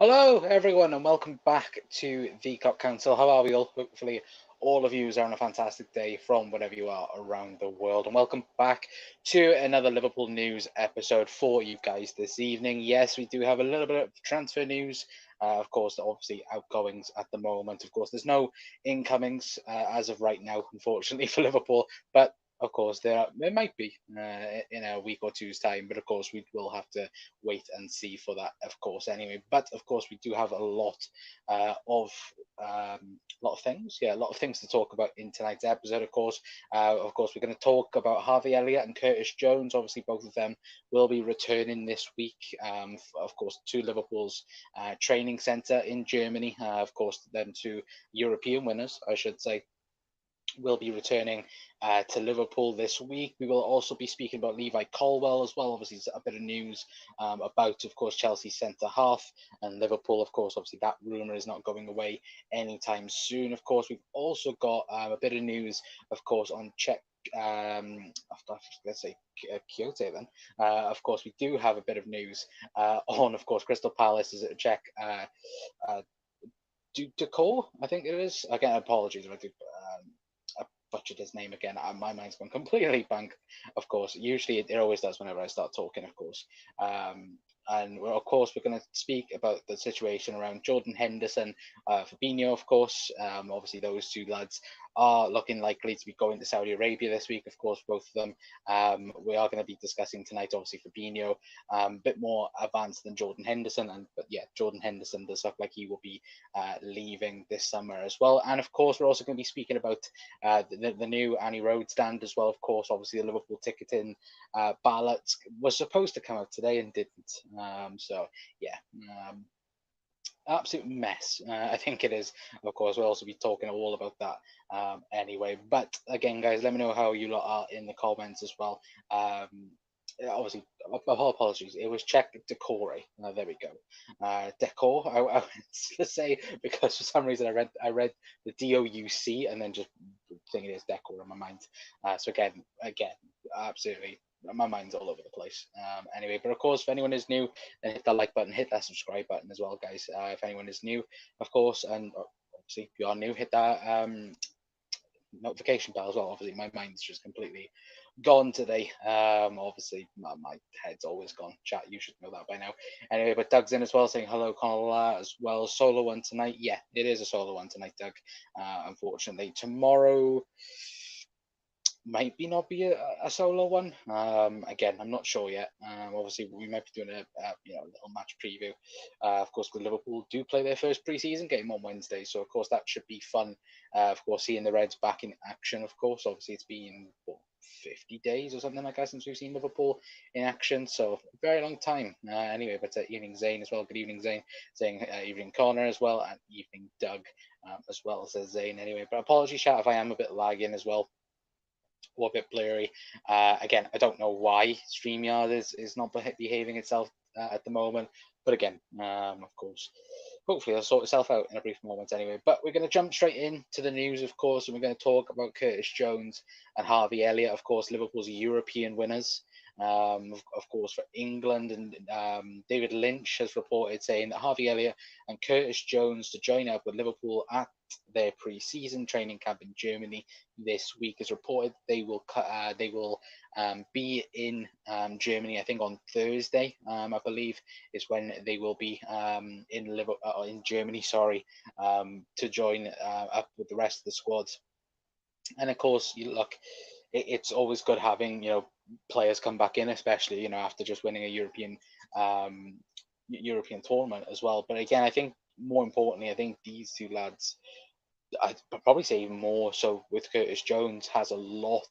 Hello, everyone, and welcome back to the Cop Council. How are we all? Hopefully, all of you are on a fantastic day from wherever you are around the world. And welcome back to another Liverpool news episode for you guys this evening. Yes, we do have a little bit of transfer news. Of course, obviously, outgoings at the moment. Of course, there's no incomings as of right now, unfortunately, for Liverpool. But of course, there might be in a week or two's time, but of course, we will have to wait and see for that, of course, anyway. But of course, we do have a of lot of things, a lot of things to talk about in tonight's episode. Of course, we're going to talk about Harvey Elliott and Curtis Jones. Obviously, both of them will be returning this week, of course, to Liverpool's training centre in Germany. Of course, them two European winners, I should say, will be returning to Liverpool this week. We will also be speaking about Levi Colwill as well. Obviously, a bit of news about, of course, Chelsea centre half and Liverpool. Of course, obviously that rumour is not going away anytime soon. Of course, we've also got a bit of news, of course, on Czech. Let's say Kyoto. Then, of course, we do have a bit of news on, of course, Crystal Palace is a Czech. Decor, I think it is. Again, apologies if I do butchered his name again. My mind's gone completely blank. Of course, usually it always does whenever I start talking. Of course, and of course we're going to speak about the situation around Jordan Henderson, Fabinho. Of course, obviously those two lads are looking likely to be going to Saudi Arabia this week. Of course, both of them. We are going to be discussing tonight. Obviously, Fabinho, a bit more advanced than Jordan Henderson, but yeah, Jordan Henderson does look like he will be leaving this summer as well. And of course, we're also going to be speaking about the new Annie Road stand as well. Of course, obviously the Liverpool ticketing ballot was supposed to come out today and didn't. So yeah, absolute mess. I think it is. Of course, we'll also be talking all about that anyway. But again, guys, let me know how you lot are in the comments as well. Obviously, apologies. It was Czech Decore. There we go. Decor. I went to say because for some reason I read the DOUC and then just thinking it's decor in my mind. So again, absolutely. My mind's all over the place. Anyway, but of course, if anyone is new, then hit that like button, hit that subscribe button as well, guys. If anyone is new, of course, and obviously if you are new, hit that notification bell as well. Obviously, my mind's just completely gone today. Obviously, my head's always gone. Chat, you should know that by now. Anyway, but Doug's in as well, saying hello, Connell, as well. Solo one tonight. Yeah, it is a solo one tonight, Doug. Unfortunately, tomorrow might be not be a solo one. Again, I'm not sure yet. Obviously, we might be doing a little match preview. Of course, with Liverpool do play their first pre-season game on Wednesday, so of course that should be fun. Of course, seeing the Reds back in action. Of course, obviously it's been 50 days or something like that since we've seen Liverpool in action, so a very long time. Anyway, but evening Zane as well. Good evening Zane, saying evening Connor as well, and evening Doug as well, says Zane. Anyway, but apologies, chat, if I am a bit lagging as well, or a bit blurry. Again, I don't know why StreamYard is not behaving itself at the moment. But again, of course, hopefully it'll sort itself out in a brief moment anyway. But we're going to jump straight into the news, of course, and we're going to talk about Curtis Jones and Harvey Elliott, of course, Liverpool's European winners. Of course, for England, and David Lynch has reported saying that Harvey Elliott and Curtis Jones to join up with Liverpool at their pre-season training camp in Germany this week. As reported, they will be in Germany. I think on Thursday, I believe, is when they will be in Germany. Sorry, to join up with the rest of the squad. And of course, you look, it's always good having players come back in, especially after just winning a European tournament as well. But again, I think more importantly, I think these two lads, I'd probably say even more so with Curtis Jones, has a lot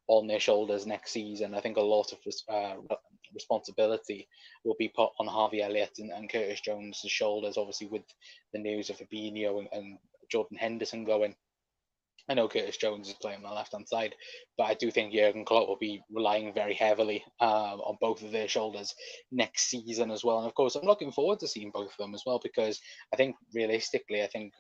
on their shoulders next season. I think a lot of responsibility will be put on Harvey Elliott and Curtis Jones' shoulders, obviously with the news of Fabinho and Jordan Henderson going. I know Curtis Jones is playing on the left-hand side, but I do think Jurgen Klopp will be relying very heavily on both of their shoulders next season as well. And of course, I'm looking forward to seeing both of them as well, because I think realistically, I think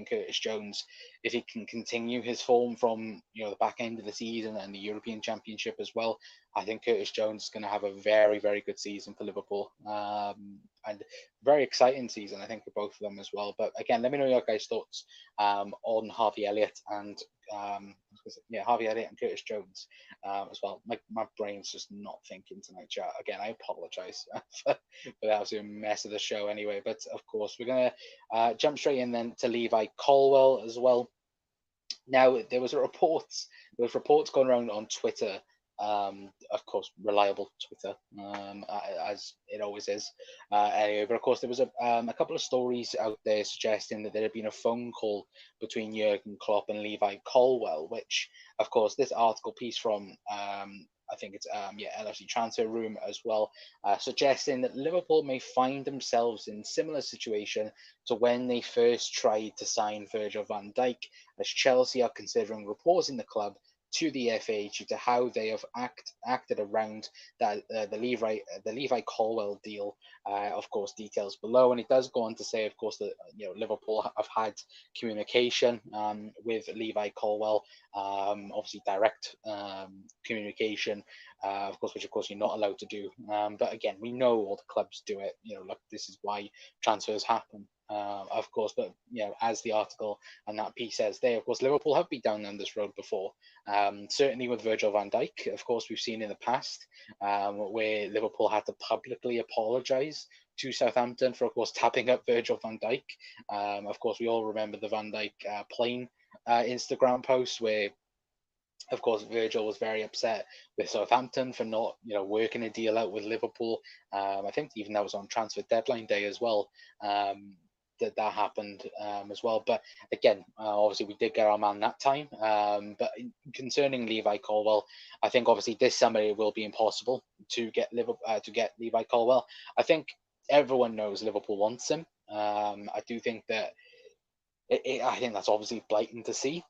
Curtis Jones, if he can continue his form from the back end of the season and the European Championship as well, I think Curtis Jones is going to have a very, very good season for Liverpool. And very exciting season, I think, for both of them as well. But again, let me know your guys' thoughts on Harvey Elliott and Harvey Elliott and Curtis Jones as well. My brain's just not thinking tonight, chat. Again, I apologise for the absolute mess of the show anyway. But of course, we're going to jump straight in then to Levi Colwill as well. Now, there was reports going around on Twitter, of course, reliable Twitter, as it always is. Anyway, but of course, there was a couple of stories out there suggesting that there had been a phone call between Jurgen Klopp and Levi Colwill, which, of course, this article piece from I think it's LFC Transfer Room as well, suggesting that Liverpool may find themselves in similar situation to when they first tried to sign Virgil van Dijk, as Chelsea are considering reporting the club to the FA due to how they have acted around that the Levi Colwill deal. Of course, details below, and it does go on to say, of course, that Liverpool have had communication with Levi Colwill, obviously direct communication, of course, which of course you're not allowed to do. But again, we know all the clubs do it. Look, this is why transfers happen. Of course, but as the article and that piece says there, of course, Liverpool have been down this road before. Certainly with Virgil van Dijk, of course, we've seen in the past where Liverpool had to publicly apologise to Southampton for, of course, tapping up Virgil van Dijk. Of course, we all remember the Van Dijk plane Instagram post where, of course, Virgil was very upset with Southampton for not, working a deal out with Liverpool. I think even that was on transfer deadline day as well. That happened as well. But again, obviously we did get our man that time. But concerning Levi Colwill, I think obviously this summer it will be impossible to get Levi Colwill. I think everyone knows Liverpool wants him. I do think that. I think that's obviously blatant to see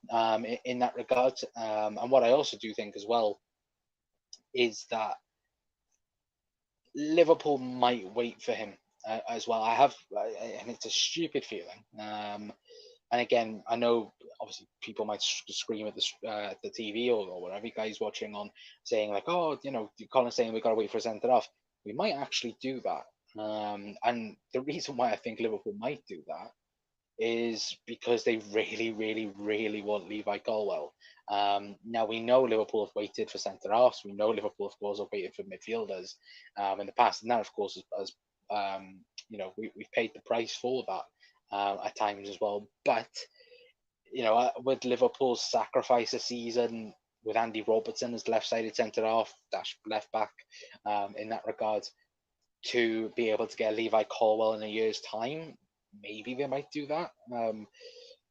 in that regard. And what I also do think as well is that Liverpool might wait for him as well. And it's a stupid feeling. And again, I know obviously people might scream at the TV or whatever you guys watching on, saying like, oh, Colin's saying we got to wait for a centre off. We might actually do that. And the reason why I think Liverpool might do that is because they really, really, really want Levi Colwill. Now, we know Liverpool have waited for centre-halves. We know Liverpool, of course, have waited for midfielders in the past. And that, of course, we've paid the price for that at times as well. But, with Liverpool's sacrifice a season with Andy Robertson as left-sided centre-half, left back in that regard, to be able to get Levi Colwill in a year's time, maybe they might do that.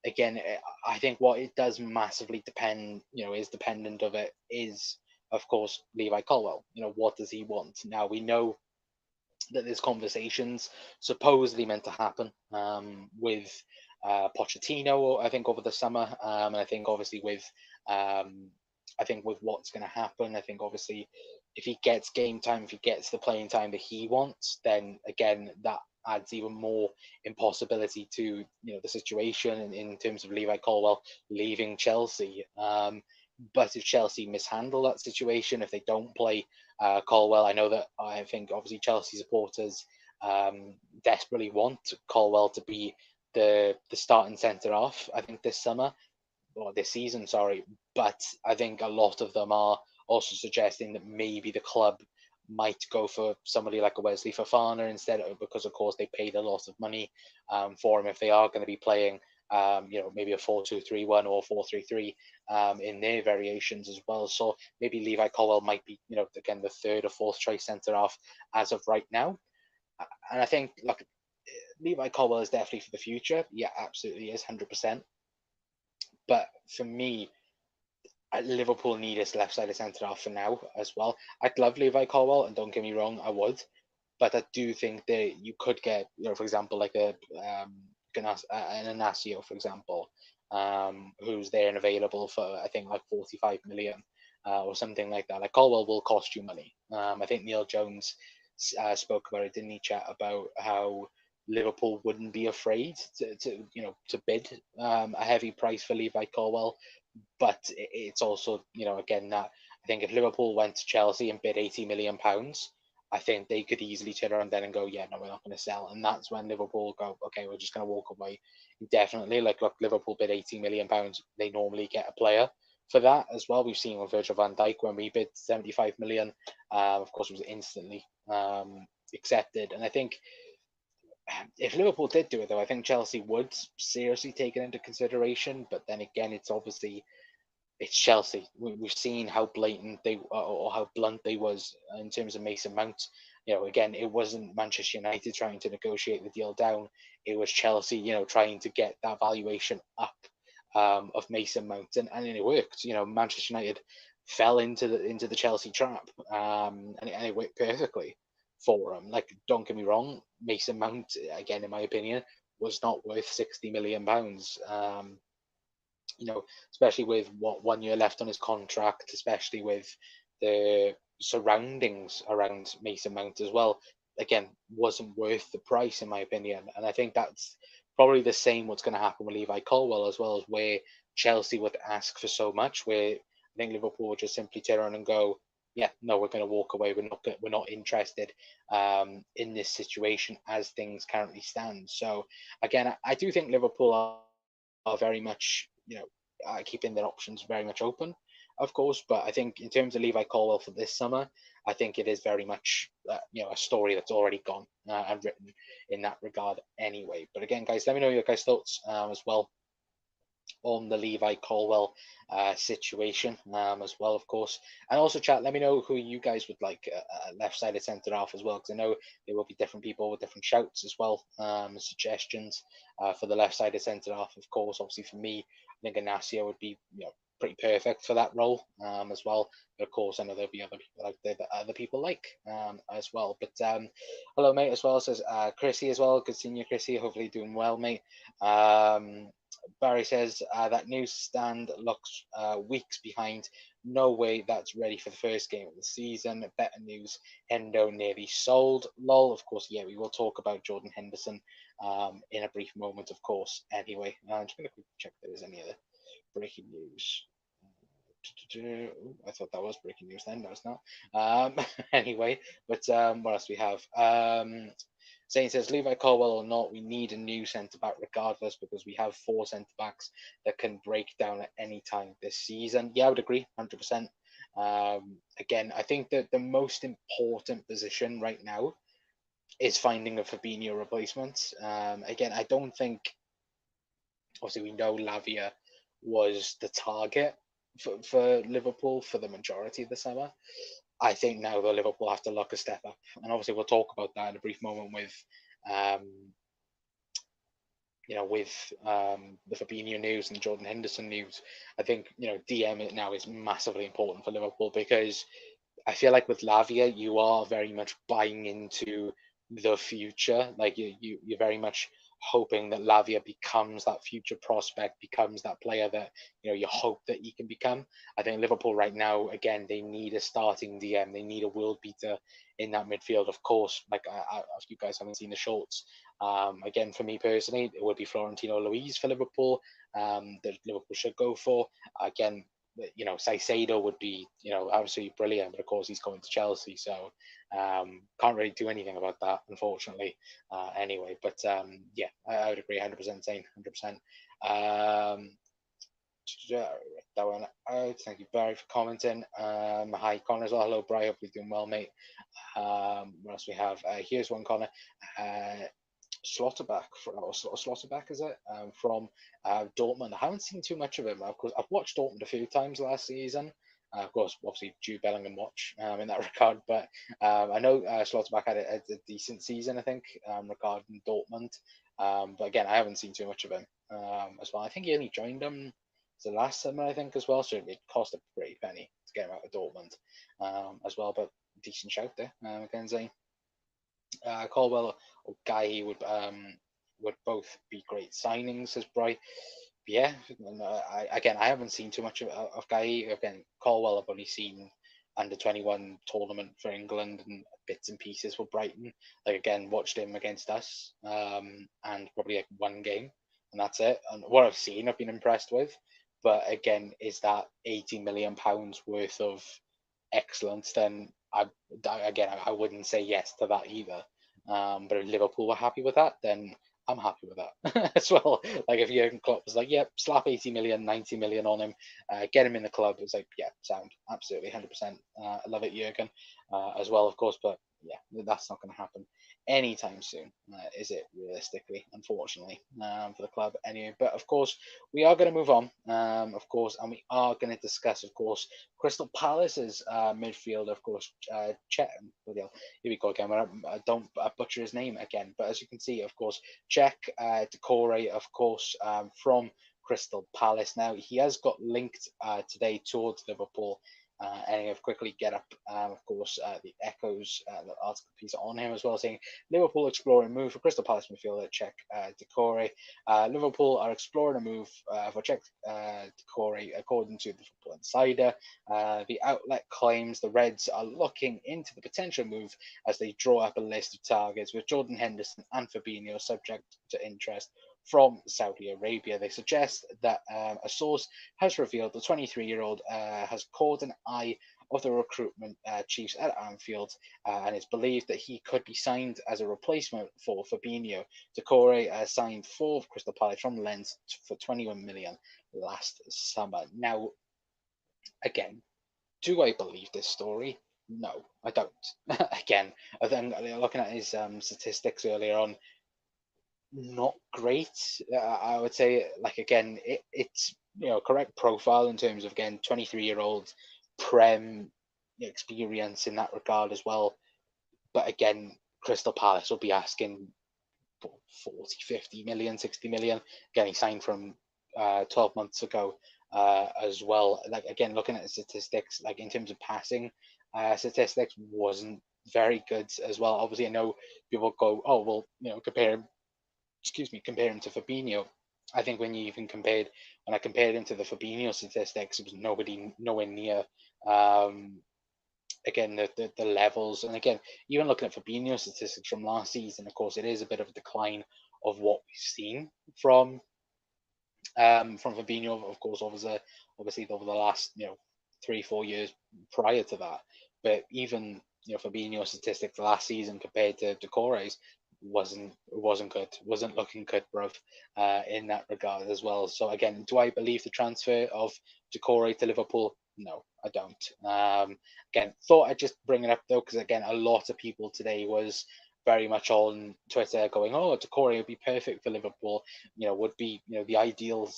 Again, I think what it does massively depend, is dependent of it is, of course, Levi Colwill. What does he want? Now, we know that there's conversations supposedly meant to happen with Pochettino, I think, over the summer. And I think obviously with what's going to happen, I think obviously if he gets game time, if he gets the playing time that he wants, then again, that adds even more impossibility to the situation in terms of Levi Colwill leaving Chelsea. But if Chelsea mishandle that situation, if they don't play Colwill, I think obviously Chelsea supporters desperately want Colwill to be the starting centre off. I think this season, sorry. But I think a lot of them are also suggesting that maybe the club might go for somebody like a Wesley Fofana instead, because of course they paid a lot of money for him if they are going to be playing maybe a 4-2-3-1 or 4-3-3 in their variations as well. So maybe Levi Colwill might be again the third or fourth choice centre half as of right now. And I think Levi Colwill is definitely for the future. Yeah, absolutely is, 100%. But for me, Liverpool need his left-sided centre-half for now as well. I'd love Levi Colwill, and don't get me wrong, I would. But I do think that you could get, for example, like an Inacio, for example, who's there and available for, I think, like 45 million or something like that. Like, Colwill will cost you money. I think Neil Jones spoke about it, didn't he, chat, about how Liverpool wouldn't be afraid to bid a heavy price for Levi Colwill. But it's also, again, that I think if Liverpool went to Chelsea and bid £80 million, I think they could easily turn around then and go, yeah, no, we're not going to sell. And that's when Liverpool go, okay, we're just going to walk away indefinitely. Like, look, Liverpool bid £80 million. They normally get a player for that as well. We've seen with Virgil van Dijk when we bid 75 million. Of course, it was instantly accepted. And I think if Liverpool did do it, though, I think Chelsea would seriously take it into consideration. But then again, it's Chelsea. We've seen how blatant they or how blunt they was in terms of Mason Mount. Again, it wasn't Manchester United trying to negotiate the deal down. It was Chelsea, trying to get that valuation up of Mason Mount, and it worked. Manchester United fell into the Chelsea trap, and it worked perfectly for them. Like, don't get me wrong, Mason Mount, again, in my opinion, was not worth £60 million. Especially with what 1 year left on his contract, especially with the surroundings around Mason Mount as well. Again, wasn't worth the price in my opinion, and I think that's probably the same what's going to happen with Levi Colwill as well, as where Chelsea would ask for so much, where I think Liverpool would just simply turn around and go, yeah, no, we're going to walk away. We're not interested in this situation as things currently stand. So again, I do think Liverpool are very much, keeping their options very much open, of course. But I think in terms of Levi Colwill for this summer, I think it is very much, a story that's already gone and written in that regard anyway. But again, guys, let me know your guys' thoughts as well on the Levi Colwill situation as well, of course. And also, chat, let me know who you guys would like left-sided centre half as well, because I know there will be different people with different shouts as well, suggestions for the left-sided centre half, of course. Obviously, for me, I think Inacio would be pretty perfect for that role as well. But of course, I know there'll be other people out there that other people like as well. But hello, mate, as well, says Chrissy as well. Good seeing you, Chrissy. Hopefully doing well, mate. Barry says that newsstand looks weeks behind. No way that's ready for the first game of the season. Better news, Hendo nearly sold. Lol. Of course, yeah, we will talk about Jordan Henderson in a brief moment, of course. Anyway, I'm just going to quickly check if there is any other breaking news. I thought that was breaking news then. No, it's not. Anyway, but what else we have? Zane says, Levi Colwill or not, we need a new centre back regardless, because we have 4 centre backs that can break down at any time this season. Yeah, I would agree, 100%. Again, I think that the most important position right now is finding a Fabinho replacement. Again, I don't think, obviously, we know Lavia was the target for Liverpool for the majority of the summer. I think now that Liverpool have to look a step up, and obviously we'll talk about that in a brief moment with, the Fabinho news and Jordan Henderson news. I think DM it now is massively important for Liverpool, because I feel like with Lavia you are very much buying into the future. Like you're very much hoping that Lavia becomes that future prospect, becomes that player that you hope that he can become. I think Liverpool right now, again, they need a starting DM. They need a world beater in that midfield. Of course, like if you guys haven't seen the shorts, again, for me personally, it would be Florentino Luis for Liverpool. That Liverpool should go for. Again, Saicedo would be, absolutely brilliant, but of course he's going to Chelsea, so can't really do anything about that, unfortunately. Anyway, but yeah, I would agree, 100%, Zane, 100%. That one out. Thank you, Barry, for commenting. Hi, Connor as well. Hello, Bri. Hope you're doing well, mate. What else we have? Here's one, Connor. Slotterback, or Slotterback, is it? From Dortmund. I haven't seen too much of him. Of course, I've watched Dortmund a few times last season. Of course, obviously, Jude Bellingham watch in that regard. But I know Slotterback had a decent season, I think, regarding Dortmund. But again, I haven't seen too much of him as well. I think he only joined them the last summer, I think, as well. So it cost a pretty penny to get him out of Dortmund as well. But decent shout there, again, Zane. Colwell or Guy would both be great signings, says Bry. Yeah, I haven't seen too much of Guy. Again, Colwell I've only seen under 21 tournament for England and bits and pieces for Brighton. Like, again, watched him against us and probably like one game, and that's it. And what I've seen, I've been impressed with. But again, is that £80 million worth of excellent, then I wouldn't say yes to that either. But if Liverpool were happy with that, then I'm happy with that as well. Like if Jurgen Klopp was like, "Yep, slap 80 million, 90 million on him, get him in the club," it's like, "Yeah, sound, absolutely, 100%. I love it, Jurgen," as well, of course. But yeah, that's not going to happen anytime soon, is it? Realistically, unfortunately, for the club anyway. But of course, we are going to move on, of course, and we are going to discuss, of course, Crystal Palace's midfield, of course, Chet. Here we go again. I don't butcher his name again, but as you can see, of course, Czech Decore, of course, from Crystal Palace. Now he has got linked today towards Liverpool. And I've quickly get up, of course, the Echo's the article piece on him as well, saying Liverpool exploring move for Crystal Palace midfielder Czech Decore. Liverpool are exploring a move for Czech Decore, according to the Football Insider. The outlet claims the Reds are looking into the potential move as they draw up a list of targets with Jordan Henderson and Fabinho subject to interest from Saudi Arabia. They suggest that a source has revealed the 23-year-old has caught an eye of the recruitment chiefs at Anfield, and it's believed that he could be signed as a replacement for Fabinho. Decore signed for Crystal Palace from Lens for 21 million last summer. Now, again, do I believe this story? No, I don't. Again, I think looking at his statistics earlier on, not great. I would say, like again, it's correct profile in terms of again 23-year-old prem experience in that regard as well. But again, Crystal Palace will be asking 40, 50 million, 60 million. Again, he signed from 12 months ago as well. Like again, looking at the statistics, like in terms of passing statistics, wasn't very good as well. Obviously, I know people go, oh well, compare him to Fabinho. I think when I compared him to the Fabinho statistics, it was nowhere near again the levels. And again, even looking at Fabinho statistics from last season, of course, it is a bit of a decline of what we've seen from Fabinho, of course, obviously over the last 3-4 years prior to that. But even Fabinho statistics last season compared to Decore's wasn't good, wasn't looking good, bruv, in that regard as well. So again, do I believe the transfer of Decore to Liverpool? No, I don't. Again, thought I'd just bring it up though, because again, a lot of people today was very much on Twitter going, "Oh, Decore would be perfect for Liverpool. Would be the ideal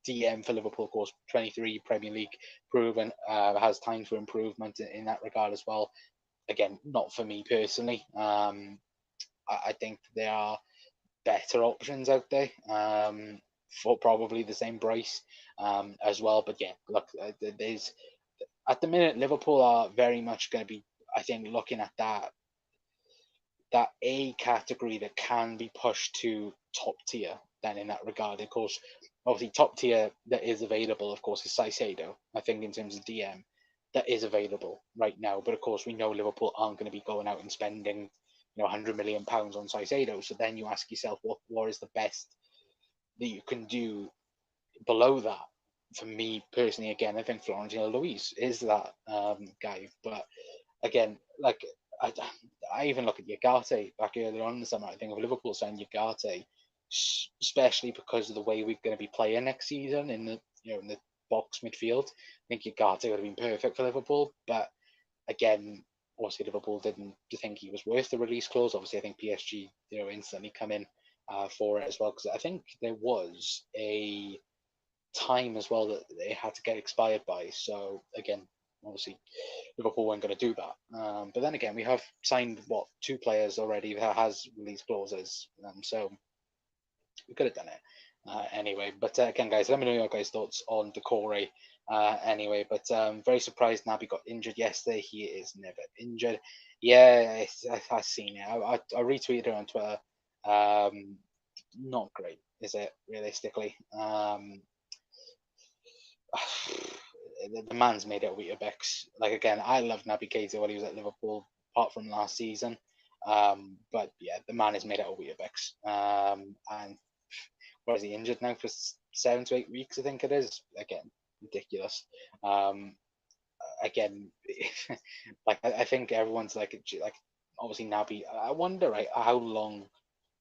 DM for Liverpool. Of course, 23 Premier League proven, has time for improvement in that regard as well." Again, not for me personally. I think there are better options out there for probably the same price as well. But yeah, look, there's at the minute Liverpool are very much going to be, I think, looking at that A category that can be pushed to top tier. Then in that regard, of course, obviously top tier that is available, of course, is Caicedo. I think in terms of DM, that is available right now. But of course, we know Liverpool aren't going to be going out and spending £100 million on Caicedo. So then you ask yourself, what is the best that you can do below that? For me personally, again, I think Florentino Luis is that guy. But again, like I even look at Ugarte back earlier on in the summer. I think if Liverpool signed Ugarte, especially because of the way we're going to be playing next season in the box midfield, I think Ugarte would have been perfect for Liverpool. But again, obviously Liverpool didn't think he was worth the release clause. Obviously, I think PSG instantly come in for it as well, because I think there was a time as well that they had to get expired by. So again, obviously Liverpool weren't going to do that. But then again, we have signed 2 players already that has release clauses, so we could have done it anyway. But again, guys, let me know your guys' thoughts on Decore. Anyway, but very surprised Naby got injured yesterday. He is never injured. Yeah, I've seen it. I retweeted it on Twitter. Not great, is it? Realistically, the man's made out of Weetabix. Like again, I loved Naby Keita when he was at Liverpool, apart from last season. But yeah, the man is made out of Weetabix. And what is he injured now for 7 to 8 weeks? I think it is. Again, ridiculous. again, like I think everyone's like obviously Naby. I wonder how long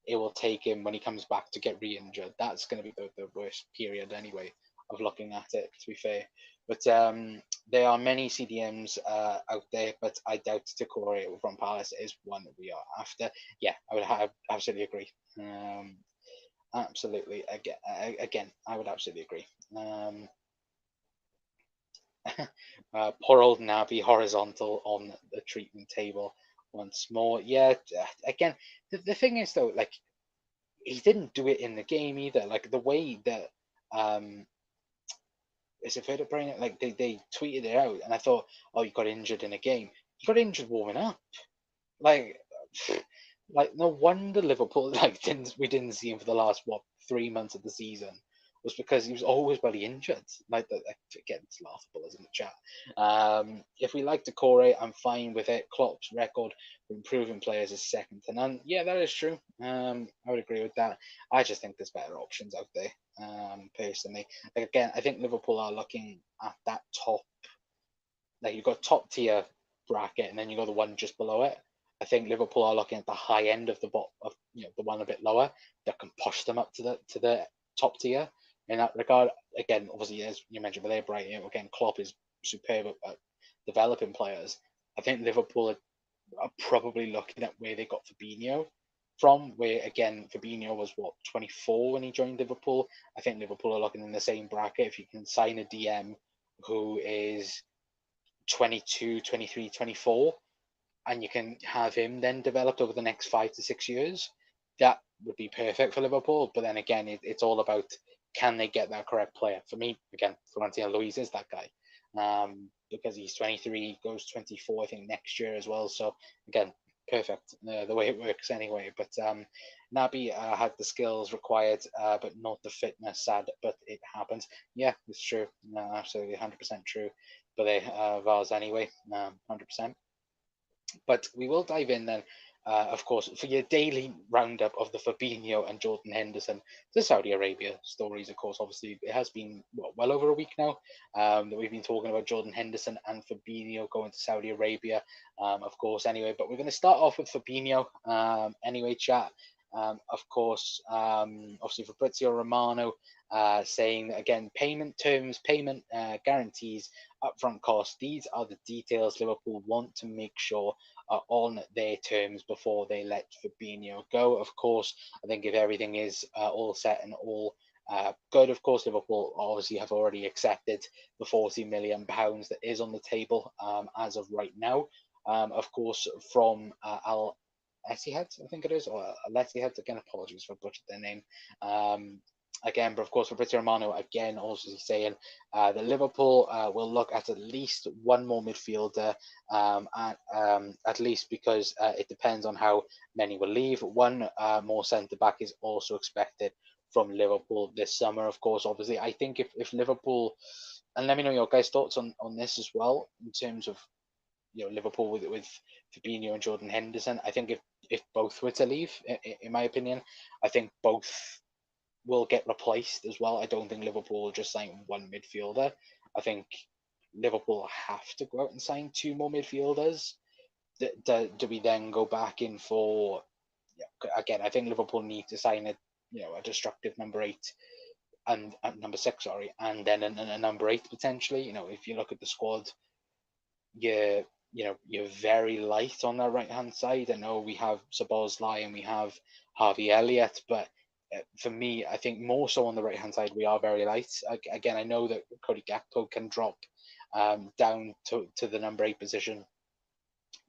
it will take him when he comes back to get re-injured. That's going to be the worst period anyway of looking at it, to be fair. But there are many CDMs out there, but I doubt Decore from Palace is one that we are after. Yeah, I would absolutely agree. Absolutely, again, I would absolutely agree. Poor old Naby horizontal on the treatment table once more. Yeah, again, the thing is though, like he didn't do it in the game either. Like the way that is it fair to bring it? Like they tweeted it out, and I thought, oh, you got injured in a game. You got injured warming up. Like, like no wonder Liverpool we didn't see him for the last 3 months of the season was because he was always bloody injured. Like that, again, it's laughable, isn't it, chat? If we like Decore, I'm fine with it. Klopp's record for improving players is second to none. Yeah, that is true. I would agree with that. I just think there's better options out there. Personally, like again, I think Liverpool are looking at that top. Like you've got top tier bracket, and then you got the one just below it. I think Liverpool are looking at the high end of the the one a bit lower that can push them up to the top tier. In that regard, again, obviously as you mentioned, with Bright, again, Klopp is superb at developing players. I think Liverpool are probably looking at where they got Fabinho from, where again Fabinho was 24 when he joined Liverpool. I think Liverpool are looking in the same bracket. If you can sign a DM who is 22, 23, 24, and you can have him then developed over the next 5 to 6 years, that would be perfect for Liverpool. But then again, it's all about can they get that correct player? For me, again, Florentino Luis is that guy. Because he's 23, goes 24, I think, next year as well. So again, perfect the way it works anyway. But Naby had the skills required, but not the fitness. Sad, but it happens. Yeah, it's true. No, absolutely, 100% true. But they Vars anyway, 100%. But we will dive in then, of course, for your daily roundup of the Fabinho and Jordan Henderson, the Saudi Arabia stories. Of course, obviously, it has been well over a week now that we've been talking about Jordan Henderson and Fabinho going to Saudi Arabia, of course, anyway. But we're going to start off with Fabinho, anyway, chat. Of course, obviously, Fabrizio Romano saying that, again, payment terms, payment guarantees, upfront costs. These are the details Liverpool want to make sure are on their terms before they let Fabinho go. Of course, I think if everything is all set and all good, of course, Liverpool obviously have already accepted the £40 million that is on the table as of right now. Of course, from Al Etihad, I think it is, or Al Etihad. Again, apologies for butchered their name. Again, but of course, Fabrizio Romano again also saying that Liverpool will look at least one more midfielder, at least because it depends on how many will leave. One more centre back is also expected from Liverpool this summer. Of course, obviously, I think if Liverpool, and let me know your guys' thoughts on this as well in terms of Liverpool with Fabinho and Jordan Henderson. I think if both were to leave, in my opinion, I think both will get replaced as well. I don't think Liverpool will just sign one midfielder. I think Liverpool have to go out and sign two more midfielders. Do we then go back in for? Again, I think Liverpool need to sign a destructive number 8 and number 6, sorry, and then a number 8 potentially. If you look at the squad, you're very light on that right hand side. I know we have Szoboszlai and we have Harvey Elliott, but for me, I think more so on the right hand side we are very light. Again, I know that Cody Gakpo can drop down to the number 8 position,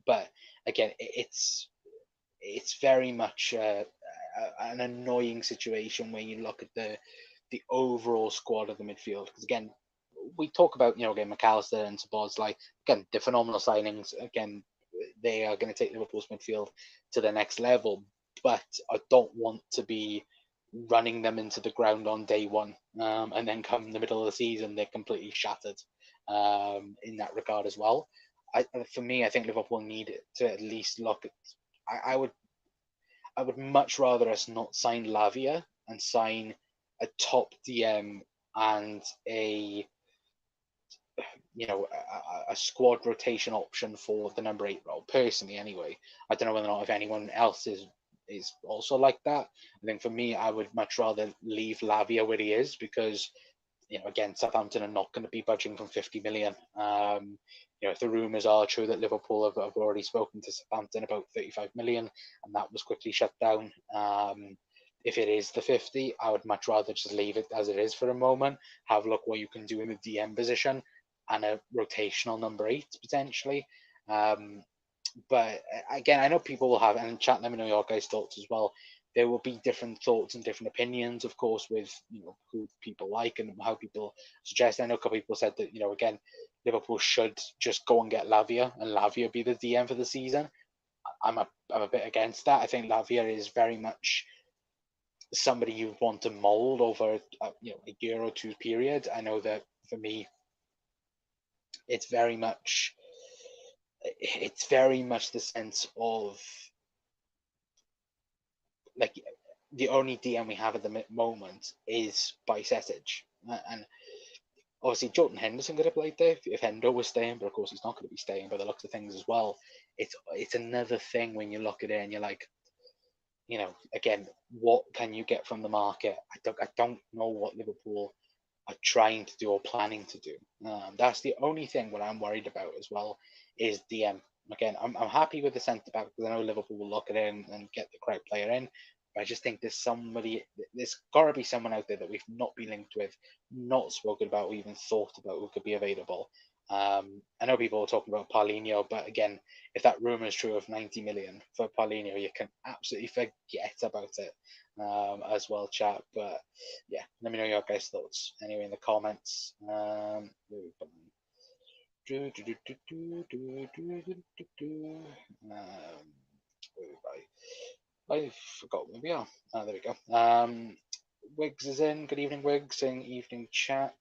but again, it's very much an annoying situation when you look at the overall squad of the midfield. Because again, we talk about again McAllister and Szoboszlai, again they're phenomenal signings. Again, they are going to take Liverpool's midfield to the next level, but I don't want to be running them into the ground on day one, and then come the middle of the season they're completely shattered in that regard as well. For me, I think Liverpool need to at least look at. I would much rather us not sign Lavia and sign a top DM and a a squad rotation option for the number 8 role. Personally, anyway, I don't know whether or not if anyone else is also like that. I think for me, I would much rather leave Lavia where he is because again, Southampton are not going to be budging from 50 million. If the rumours are true that Liverpool have already spoken to Southampton about 35 million, and that was quickly shut down. If it is the 50, I would much rather just leave it as it is for a moment. Have a look what you can do in the DM position and a rotational number 8 potentially. But again, I know people will have, and chat, let me know your guys' thoughts as well. There will be different thoughts and different opinions, of course, with who people like and how people suggest. I know a couple of people said that again, Liverpool should just go and get Lavia and Lavia be the DM for the season. I'm a bit against that. I think Lavia is very much somebody you want to mold over a year or two period. I know that for me, it's very much the sense of like the only DM we have at the moment is Bajcetic, and obviously Jordan Henderson could have played there if Hendo was staying, but of course he's not going to be staying by the looks of things as well. It's another thing when you look at it and you're like, again, what can you get from the market? I don't know what Liverpool are trying to do or planning to do. That's the only thing what I'm worried about as well is DM. Again, I'm happy with the centre back because I know Liverpool will look at it and get the correct player in. But I just think there's got to be someone out there that we've not been linked with, not spoken about, or even thought about who could be available. I know people are talking about Paulinho, but again, if that rumor is true of 90 million for Paulinho, you can absolutely forget about it as well, chat. But yeah, let me know your guys' thoughts anyway in the comments. I forgot where we are. There we go. Wiggs is in. Good evening, Wiggs. Saying evening chat.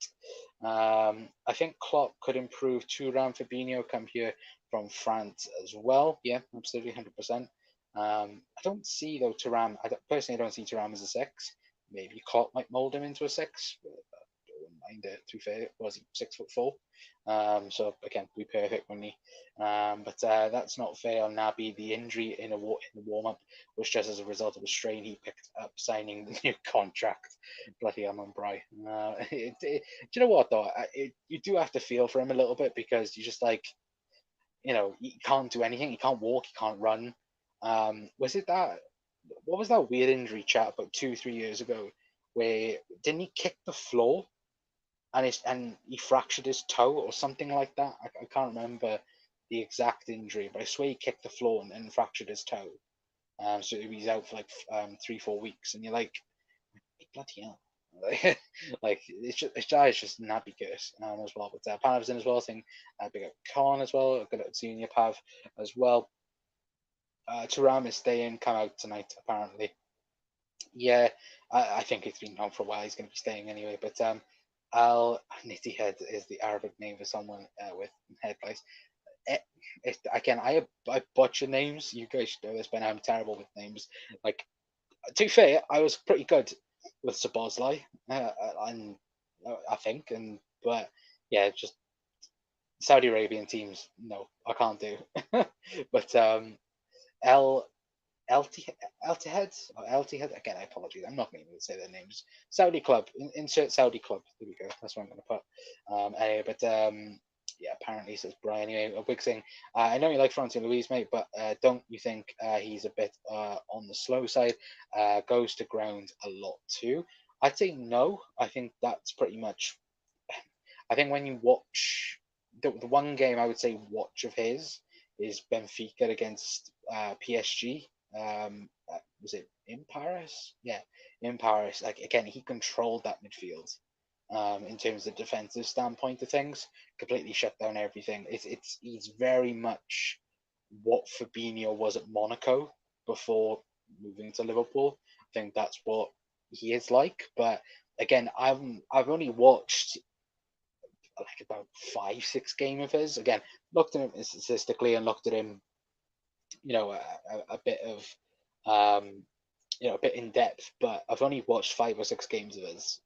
I think Klopp could improve Thuram, Fabinho come here from France as well. Yeah, absolutely, 100%. I don't see though Thuram. Personally, I don't see Thuram as a 6. Maybe Klopp might mould him into a 6. But I don't mind it. To be fair, was he 6'4"? So again, be perfect when he. But that's not fair on Naby. The injury in the warm up was just as a result of a strain he picked up signing the new contract. Bloody Amon Bry. Do you know what though? You do have to feel for him a little bit because you just like, he can't do anything. He can't walk. He can't run. Was it that? What was that weird injury chat about 2-3 years ago? Where didn't he kick the floor and he fractured his toe or something like that? I can't remember the exact injury, but I swear he kicked the floor and fractured his toe. So he's out for like 3-4 weeks, and you're like, bloody hell. Like it's just nappy curse as well. But Panav's in as well, saying big up Khan as well. Good at seeing you, Pav, as well. Thuram is staying, come out tonight apparently. Yeah, I think it's been known for a while. He's going to be staying anyway. But Al Nitty Head is the Arabic name for someone with head lice. Again, I butcher names. You guys know this, but I'm terrible with names. Like, to be fair, I was pretty good with Sabozlai, and I think, but yeah, just Saudi Arabian teams. No, I can't do. But El Eltihead or Eltihead again. I apologize. I'm not going to say their names. Saudi club. Insert Saudi club. There we go. That's what I'm going to put. Anyway, but yeah, apparently says Brian. Anyway, a big thing. I know you like Francis Louise, mate, but don't you think he's a bit on the slow side? Goes to ground a lot too. I'd say no. I think that's pretty much. I think when you watch the one game I would say watch of his is Benfica against PSG. Was it in Paris? Yeah, in Paris. Like again, he controlled that midfield in terms of defensive standpoint of things. Completely shut down everything. He's very much what Fabinho was at Monaco before moving to Liverpool. I think that's what he is like. But again, I've only watched like about 5-6 games of his. Again, looked at him statistically and looked at him, a bit of a bit in depth, but I've only watched 5 or 6 games of his.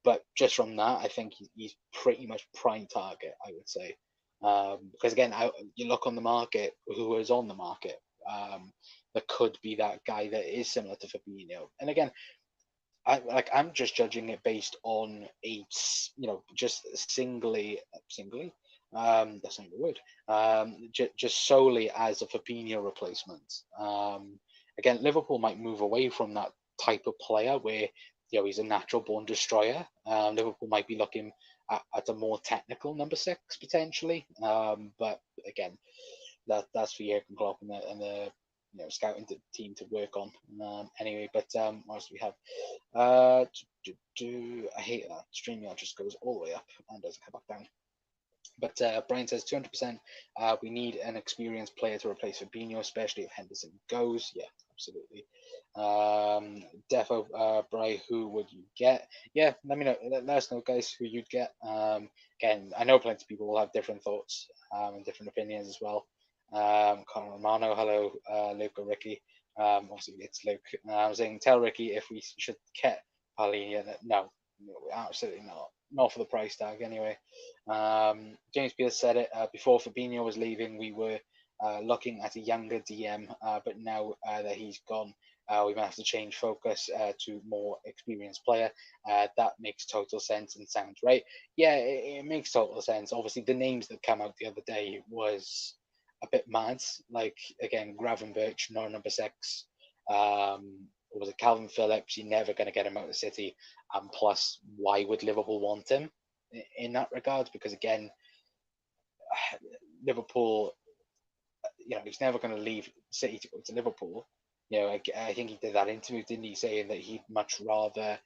But just from that, I think he's pretty much prime target, I would say. Because again, you look on the market, who is on the market, that could be that guy that is similar to Fabinho. And again, I'm just judging it based on just singly. That's not the word. Just solely as a Fabinho replacement. Again, Liverpool might move away from that type of player where he's a natural born destroyer. Liverpool might be looking at a more technical number 6 potentially. But again, that's for Jurgen Klopp and the scouting team to work on. Anyway, but what else do we have? I hate that StreamYard just goes all the way up and doesn't come back down. But Brian says 200%. We need an experienced player to replace Fabinho, especially if Henderson goes. Yeah, absolutely. Defo, Brian, who would you get? Yeah, let me know. Let us know, guys, who you'd get. Again, I know plenty of people will have different thoughts and different opinions as well. Conor Romano, hello, Luke or Ricky. Obviously, it's Luke. I was saying, tell Ricky if we should get Palhinha. No, absolutely not. Not for the price tag, anyway. James Pierce said it before Fabinho was leaving. We were looking at a younger DM, but now that he's gone, we might have to change focus to more experienced player. That makes total sense and sounds right. Yeah, it makes total sense. Obviously, the names that came out the other day was a bit mad. Like, again, Gravenberch, not number 6. Or was it Calvin Phillips? You're never going to get him out of City. And plus, why would Liverpool want him in that regard? Because again, Liverpool, he's never going to leave City to go to Liverpool. I think he did that interview, didn't he, saying that he'd much rather,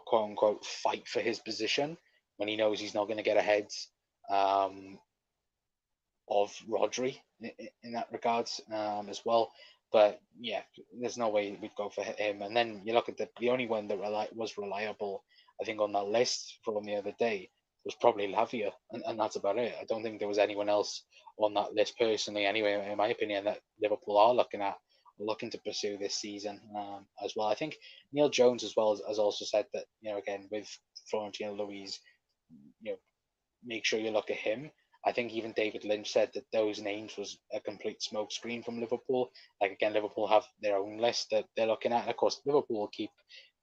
quote unquote, fight for his position when he knows he's not going to get ahead of Rodri in that regards as well. But yeah, there's no way we'd go for him. And then you look at the only one that was reliable, I think, on that list from the other day was probably Lavia, and that's about it. I don't think there was anyone else on that list personally, anyway, in my opinion, that Liverpool are looking to pursue this season as well. I think Neil Jones as well has also said that, again, with Florentino Luis, make sure you look at him. I think even David Lynch said that those names was a complete smokescreen from Liverpool. Like, again, Liverpool have their own list that they're looking at. And of course, Liverpool will keep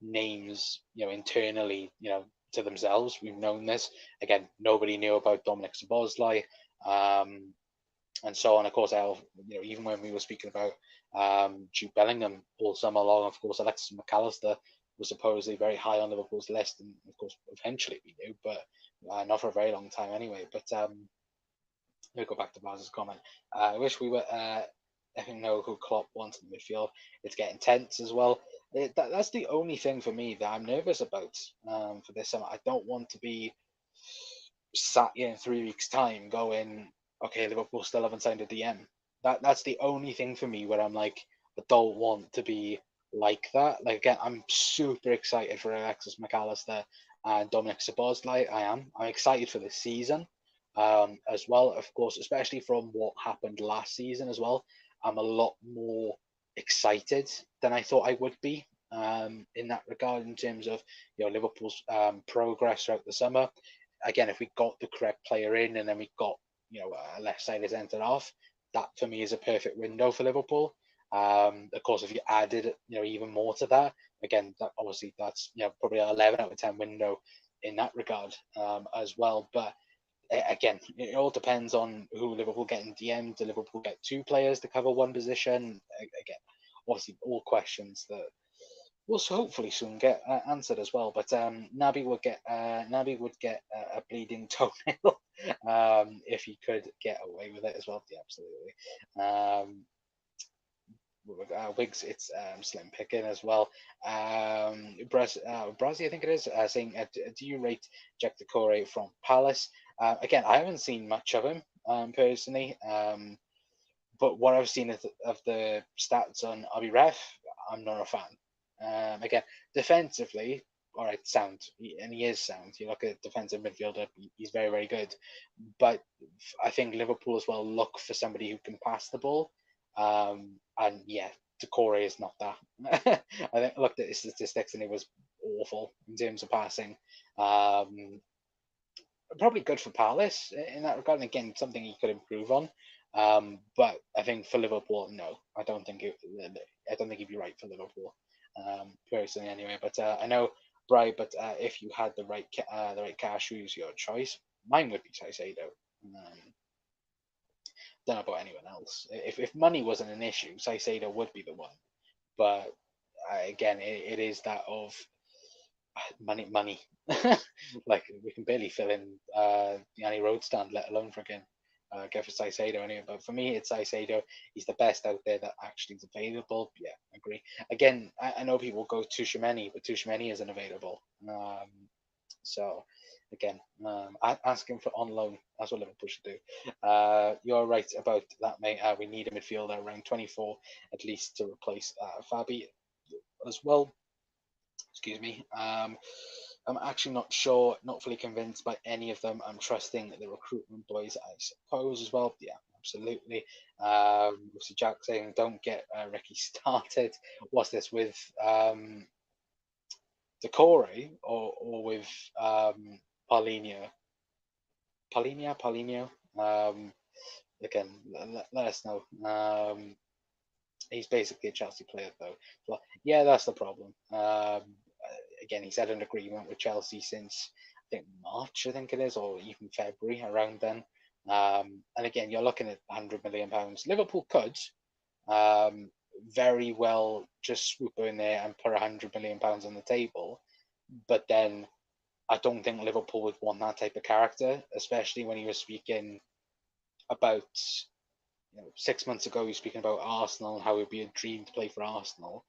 names, internally, to themselves. We've known this. Again, nobody knew about Dominic Szoboszlai, and so on. Of course, even when we were speaking about Jude Bellingham all summer long, of course, Alexis McAllister was supposedly very high on Liverpool's list, and of course, eventually we knew, but not for a very long time anyway. But we'll go back to Baz's comment. I wish we were letting know who Klopp wants in the midfield. It's getting tense as well. That's the only thing for me that I'm nervous about for this summer. I don't want to be sat here in 3 weeks' time going, okay, Liverpool still haven't signed a DM. That's the only thing for me where I'm like, I don't want to be like that. Like, again, I'm super excited for Alexis McAllister and Dominic Szoboszlai. I'm excited for this season as well, of course, especially from what happened last season as well. I'm a lot more excited than I thought I would be in that regard, in terms of Liverpool's progress throughout the summer. Again, if we got the correct player in, and then we got a left-sided centre off, that for me is a perfect window for Liverpool. Of course, if you added even more to that, again, that's probably an 11 out of 10 window in that regard as well. But again, it all depends on who Liverpool get in DM. Do Liverpool get 2 players to cover one position? Again, obviously, all questions that we'll hopefully soon get answered as well. But Naby would get a bleeding toenail if he could get away with it as well. Yeah, absolutely. Wigs, it's slim picking as well. Brazzy, I think it is, saying, do you rate Jack Decore from Palace? Again, I haven't seen much of him personally, but what I've seen of the stats on RBRef, I'm not a fan. Again, defensively, all right, sound, and he is sound. You look at defensive midfielder, he's very, very good. But I think Liverpool as well look for somebody who can pass the ball. And yeah, Decore is not that. I think I looked at his statistics and it was awful in terms of passing. Um, Probably good for Palace in that regard. And again, something he could improve on. But I think for Liverpool, no, I don't think he'd be right for Liverpool, personally. Anyway, but I know, Bri. But if you had the right cash, who's your choice? Mine would be Caicedo. Don't know about anyone else. If money wasn't an issue, Caicedo would be the one. But again, it is that of money. Like we can barely fill in the Annie Road stand, let alone freaking go for Caicedo anyway. But for me, it's Caicedo. He's the best out there that actually is available. Yeah, I agree. Again, I know people go Tuchemeni, but Tuchemeni isn't available. So again, asking for on loan. That's what Liverpool should do. You're right about that, mate. We need a midfielder around 24 at least to replace Fabi as well. Excuse me. I'm actually not sure, not fully convinced by any of them. I'm trusting the recruitment boys, I suppose, as well. Yeah, absolutely. Obviously, Jack saying, don't get Ricky started. What's this with Decore or with Paulinho? Paulinho. Again, let us know. He's basically a Chelsea player, though. Well, yeah, that's the problem. Again, he's had an agreement with Chelsea since I think March, I think it is, or even February, around then. And again, you're looking at £100 million. Liverpool could very well just swoop in there and put £100 million on the table, but then I don't think Liverpool would want that type of character, especially when he was speaking about 6 months ago. He was speaking about Arsenal and how it would be a dream to play for Arsenal.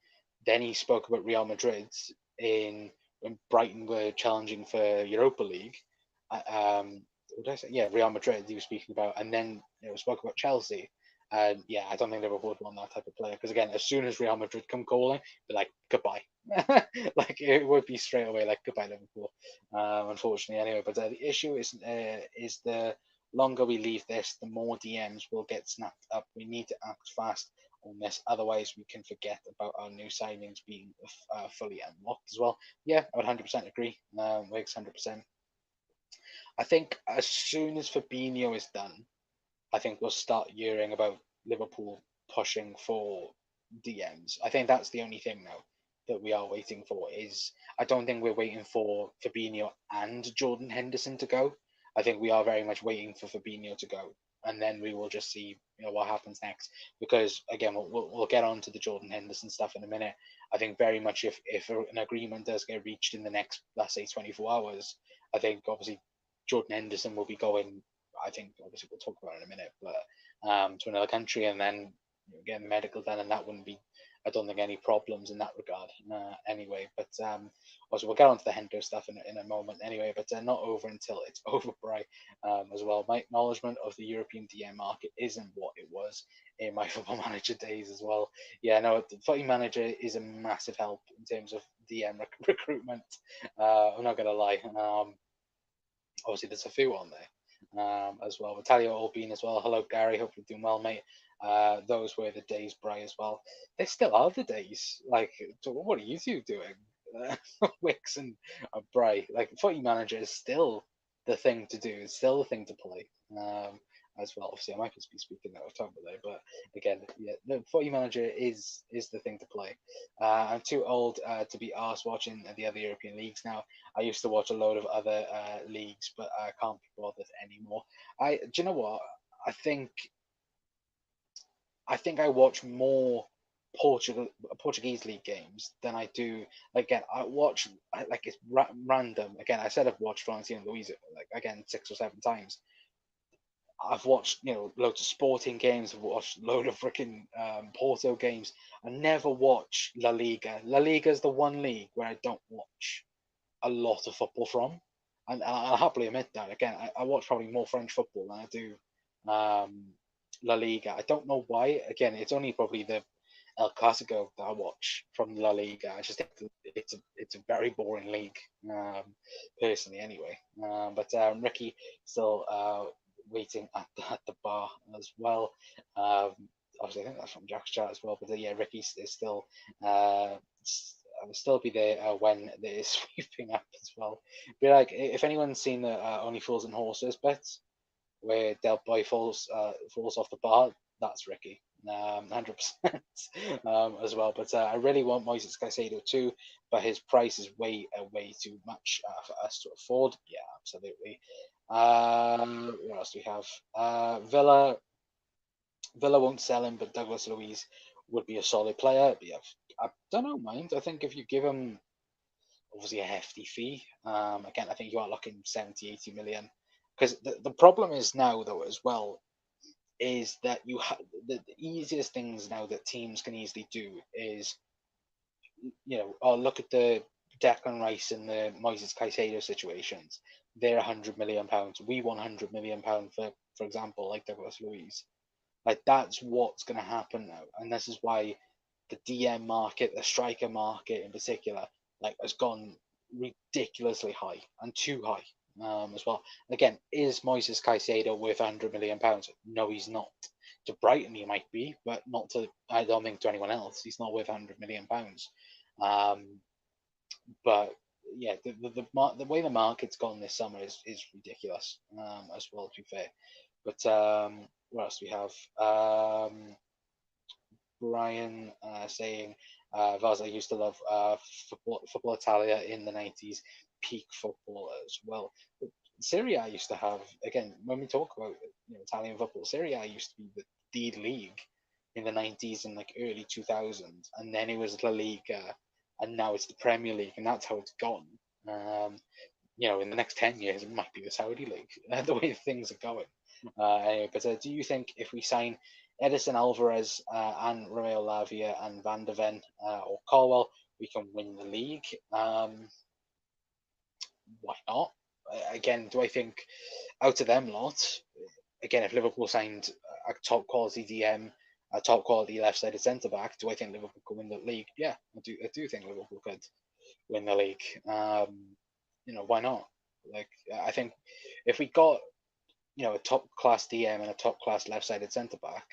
Then he spoke about Real Madrid when Brighton were challenging for Europa League. What did I say? Yeah, Real Madrid. He was speaking about, and then spoke about Chelsea. And yeah, I don't think Liverpool would want that type of player because again, as soon as Real Madrid come calling, be like goodbye. Like it would be straight away like goodbye Liverpool. Unfortunately, anyway. But the issue is the longer we leave this, the more DMs will get snapped up. We need to act fast on this, otherwise we can forget about our new signings being fully unlocked as well. Yeah, I would 100% agree. Wigs 100%. I think as soon as Fabinho is done, I think we'll start hearing about Liverpool pushing for DMs. I think that's the only thing now that we are waiting for. Is I don't think we're waiting for Fabinho and Jordan Henderson to go. I think we are very much waiting for Fabinho to go, and then we will just see what happens next. Because again, we'll get on to the Jordan Henderson stuff in a minute. I think very much if an agreement does get reached in the next, let's say, 24 hours, I think obviously Jordan Henderson will be going. I think obviously we'll talk about it in a minute, but to another country and then getting medical done, and that wouldn't be, I don't think, any problems in that regard anyway. But also we'll get on to the Hendo stuff in a moment anyway, but not over until it's over, Bri, as well. My acknowledgement of the European DM market isn't what it was in my Football Manager days as well. Yeah, no, the Footy Manager is a massive help in terms of DM recruitment. I'm not going to lie. Obviously, there's a few on there as well. Vitalia Albin as well. Hello, Gary. Hope you're doing well, mate. Those were the days, Bri, as well. They still are the days. Like, what are you two doing? Wix and Bri. Like, Footy Manager is still the thing to do. It's still the thing to play. As well. Obviously, I might just be speaking out of time today, but again, yeah, the Footy Manager is the thing to play. I'm too old to be arsed watching the other European leagues now. I used to watch a load of other leagues, but I can't be bothered anymore. Do you know what? I think I watch more Portuguese league games than I do. Like, again, I watch like it's random. Again, I said I've watched Florentino Luis like again 6 or 7 times. I've watched loads of sporting games. I've watched a load of freaking Porto games. I never watch La Liga. La Liga is the one league where I don't watch a lot of football from, and I'll happily admit that. Again, I watch probably more French football than I do La Liga. I don't know why. Again, it's only probably the El Clasico that I watch from La Liga. I just think it's a very boring league, personally. Anyway, but Ricky still waiting at the bar as well. obviously I think that's from Jack's chat as well. But yeah, Ricky is still uh, will still be there when there is sweeping up as well. Be like, if anyone's seen the Only Fools and Horses bits where Del Boy falls off the bar, that's Ricky. 100% as well. But I really want Moises Caicedo too, but his price is way too much for us to afford. Yeah, absolutely. What else do we have? Villa won't sell him, but Douglas Luiz would be a solid player. But yeah, I don't know, mind. I think if you give him obviously a hefty fee, again, I think you are looking 70, 80 million. Because the problem is now, though, as well, is that you have the easiest things now that teams can easily do is, oh, look at the Declan Rice and the Moises Caicedo situations. They're £100 million. We want £100 million for example, like Douglas Luiz. Like that's what's going to happen now, and this is why the DM market, the striker market in particular, like has gone ridiculously high and too high as well. Again, is Moises Caicedo worth £100 million? No, he's not. To Brighton, he might be, but not to. I don't think to anyone else. He's not worth £100 million. But yeah, the way the market's gone this summer is ridiculous as well. To be fair, but what else do we have? Brian saying Vaz, I used to love football Italia in the 90s, peak football as well. But Serie A used to have, again, when we talk about Italian football, Serie A used to be the league in the 90s and like early 2000s, and then it was La Liga, and now it's the Premier League, and that's how it's gone. In the next 10 years, it might be the Saudi League, the way things are going. Anyway, but do you think if we sign Edison Alvarez and Romeo Lavia and Van de Ven or Colwell, we can win the league? Why not? Again, do I think out of them lot, again, if Liverpool signed a top quality DM, a top quality left-sided centre back, do I think Liverpool could win the league? Yeah, I do think Liverpool could win the league. Why not? Like, I think if we got a top class DM and a top class left sided centre back,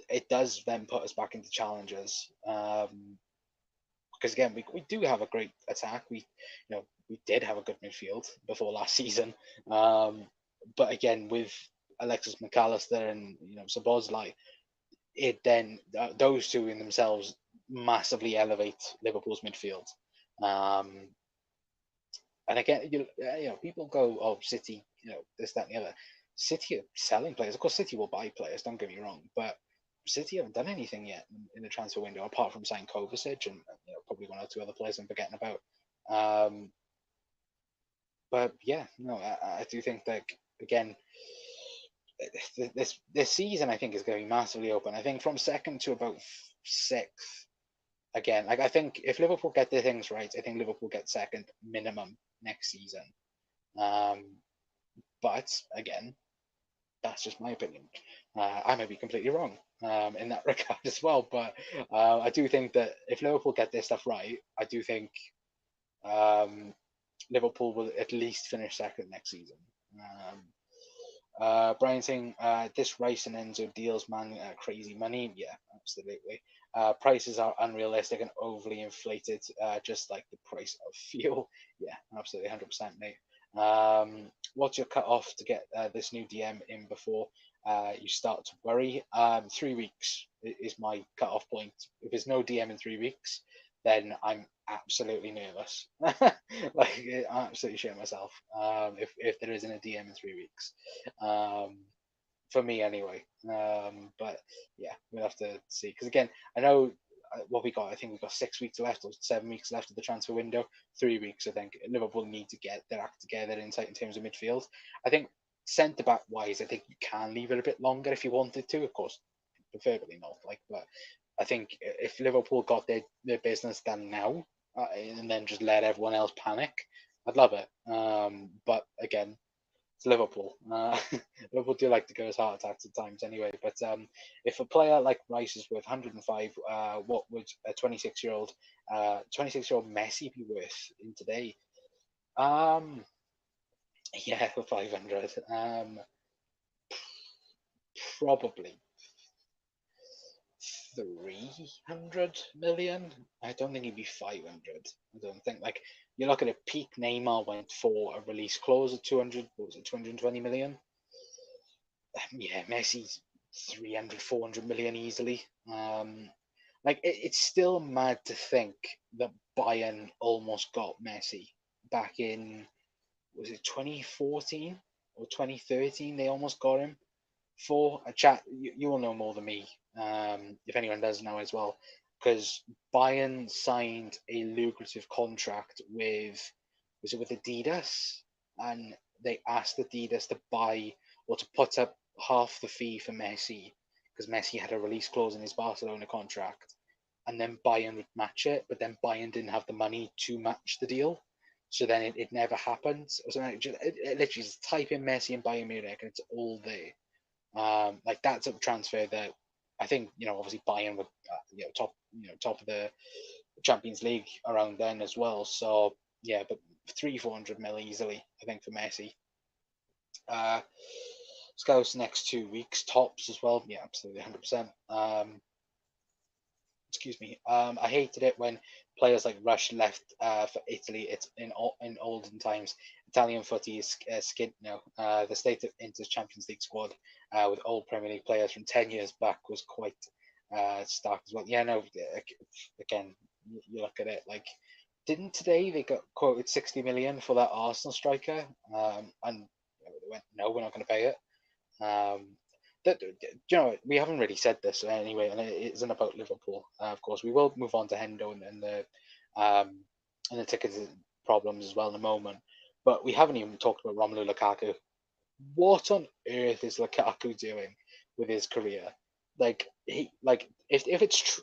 it does then put us back into challenges. Because again, we do have a great attack. We did have a good midfield before last season. But again, with Alexis McAllister and Szoboszlai, it then those two in themselves massively elevate Liverpool's midfield. And again, people go, "Oh, City, this, that, and the other." City are selling players. Of course, City will buy players. Don't get me wrong, but City haven't done anything yet in the transfer window apart from signing Kovacic and probably one or two other players I'm forgetting about. But yeah, no, I do think that again, this season I think is going to be massively open. I think from second to about sixth. Again, like I think if Liverpool get their things right, I think Liverpool get second minimum next season. But again, that's just my opinion. I may be completely wrong in that regard as well. But I do think that if Liverpool get their stuff right, I do think Liverpool will at least finish second next season. Brian saying this Rice and Enzo deals, man, crazy money. Yeah, absolutely. Prices are unrealistic and overly inflated, just like the price of fuel. Yeah, absolutely, 100%, mate. What's your cut off to get this new DM in before you start to worry? 3 weeks is my cut off point. If there's no DM in 3 weeks, then I'm absolutely nervous. Like, I absolutely shit myself if there isn't a DM in 3 weeks. For me, anyway. But yeah, we'll have to see. Because again, I know what we got. I think we've got 6 weeks left or 7 weeks left of the transfer window. 3 weeks, I think. Liverpool need to get their act together in terms of midfield. I think centre back wise, I think you can leave it a bit longer if you wanted to. Of course, preferably not. But I think if Liverpool got their business done now and then just let everyone else panic, I'd love it. But again, it's Liverpool. Liverpool do like to go as heart attacks at times anyway. But if a player like Rice is worth 105, what would a 26-year-old Messi be worth in today? Yeah, for 500. Probably 300 million. I don't think he'd be 500. I don't think. Like, you look at it, peak Neymar went for a release clause of 200, what was it, 220 million? Yeah, Messi's 300, 400 million easily. Like, it's still mad to think that Bayern almost got Messi back in, was it 2014 or 2013? They almost got him for a chat. You will know more than me, if anyone does know as well, because Bayern signed a lucrative contract with, was it with Adidas, and they asked Adidas to buy or to put up half the fee for Messi because Messi had a release clause in his Barcelona contract, and then Bayern would match it, but then Bayern didn't have the money to match the deal. So then it never happened. So it literally just type in Messi and Bayern Munich and it's all there. Like that's a transfer that I think obviously Bayern were top of the Champions League around then as well. So yeah, but 300-400 mil easily I think for Messi. Scouts next 2 weeks tops as well. Yeah, absolutely 100%. Excuse me. I hated it when players like Rush left for Italy. It's in olden times. Italian footy is skint now. The state of Inter's Champions League squad with old Premier League players from 10 years back was quite stark as well. Yeah, no. Again, you look at it like, didn't today they got quoted 60 million for that Arsenal striker, and they went, no, we're not going to pay it. We haven't really said this anyway, and it isn't about Liverpool. Of course, we will move on to Hendo and the ticket problems as well in a moment. But we haven't even talked about Romelu Lukaku. What on earth is Lukaku doing with his career? If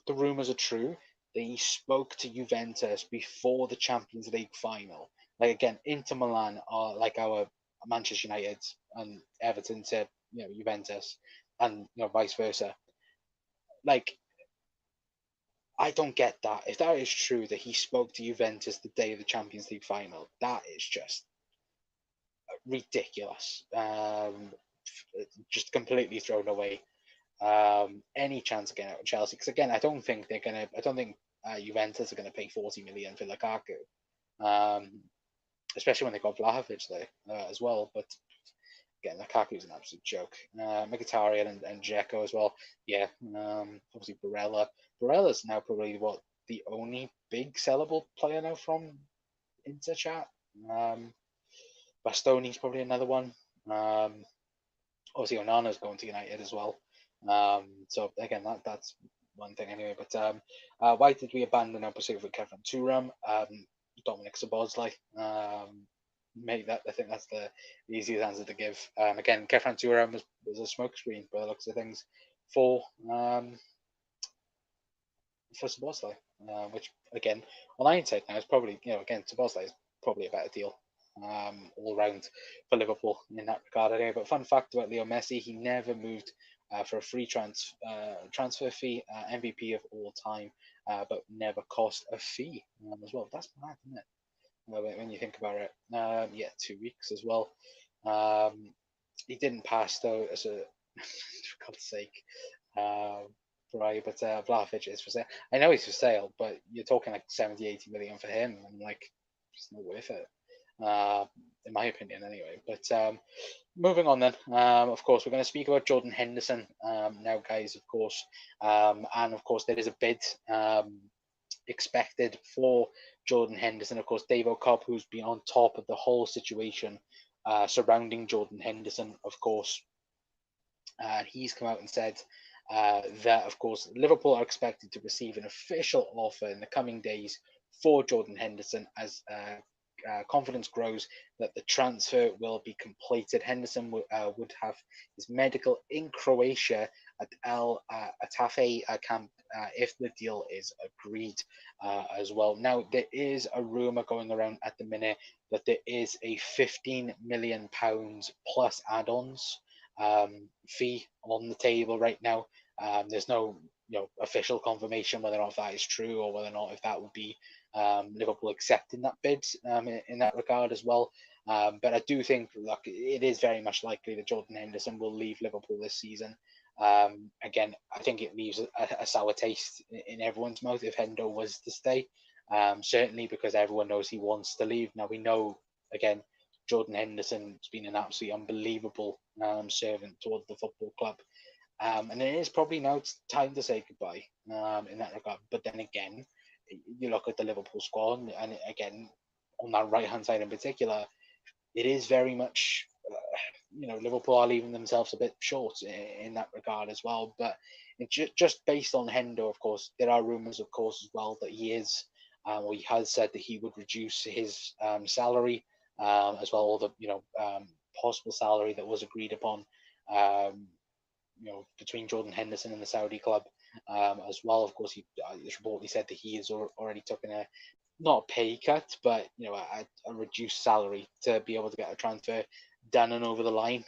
the rumors are true that he spoke to Juventus before the Champions League final. Like again, Inter Milan are like our Manchester United and Everton to Juventus, and vice versa. Like, I don't get that. If that is true that he spoke to Juventus the day of the Champions League final, that is just ridiculous. Just completely thrown away. Any chance of getting out of Chelsea? Because again, I don't think Juventus are gonna pay 40 million for Lukaku. Especially when they got Vlahovic there as well. But again, Lukaku's an absolute joke. Mkhitaryan and Dzeko as well. Yeah, obviously Barella. Barella's now probably the only big sellable player now from Inter chat. Bastoni's probably another one. Obviously Onana's going to United as well. So again, that's one thing anyway. But why did we abandon our pursuit for Kevin Turam? Dominic Szoboszlai. I think that's the easiest answer to give. Again, Kefran Turam was a smokescreen by the looks of things for Szoboszlai, which again, on hindsight now is probably again Szoboszlai is probably a better deal all round for Liverpool in that regard anyway. But fun fact about Leo Messi, he never moved for a free transfer fee, MVP of all time, but never cost a fee as well. That's mad, isn't it? When you think about it. 2 weeks as well. He didn't pass though, as a for God's sake. Right, but Vlahovic is for sale. I know he's for sale, but you're talking like 70-80 million for him, and like it's not worth it. In my opinion, anyway. But moving on then, of course, we're going to speak about Jordan Henderson now, guys, of course. And of course, there is a bid expected for Jordan Henderson. Of course, Dave O'Cobb, who's been on top of the whole situation surrounding Jordan Henderson, of course, he's come out and said that, of course, Liverpool are expected to receive an official offer in the coming days for Jordan Henderson as confidence grows that the transfer will be completed. Henderson would have his medical in Croatia at Al Atafe camp if the deal is agreed as well. Now, there is a rumour going around at the minute that there is a £15 million plus add-ons fee on the table right now. There's no official confirmation whether or not that is true, or whether or not if that would be Liverpool accepting that bid in that regard as well. But I do think, look, it is very much likely that Jordan Henderson will leave Liverpool this season. Again, I think it leaves a sour taste in everyone's mouth if Hendo was to stay. Certainly because everyone knows he wants to leave. Now we know, again, Jordan Henderson's been an absolutely unbelievable servant towards the football club. And it is probably now time to say goodbye in that regard. But then again, you look at the Liverpool squad, and again, on that right hand side in particular, it is very much, Liverpool are leaving themselves a bit short in that regard as well. But just based on Hendo, of course, there are rumours, of course, as well that he is, or he has said that he would reduce his salary as well, or the possible salary that was agreed upon. Um, between Jordan Henderson and the Saudi club as well. Of course, it's reportedly said that he has already taken not a pay cut, but a reduced salary to be able to get a transfer done and over the line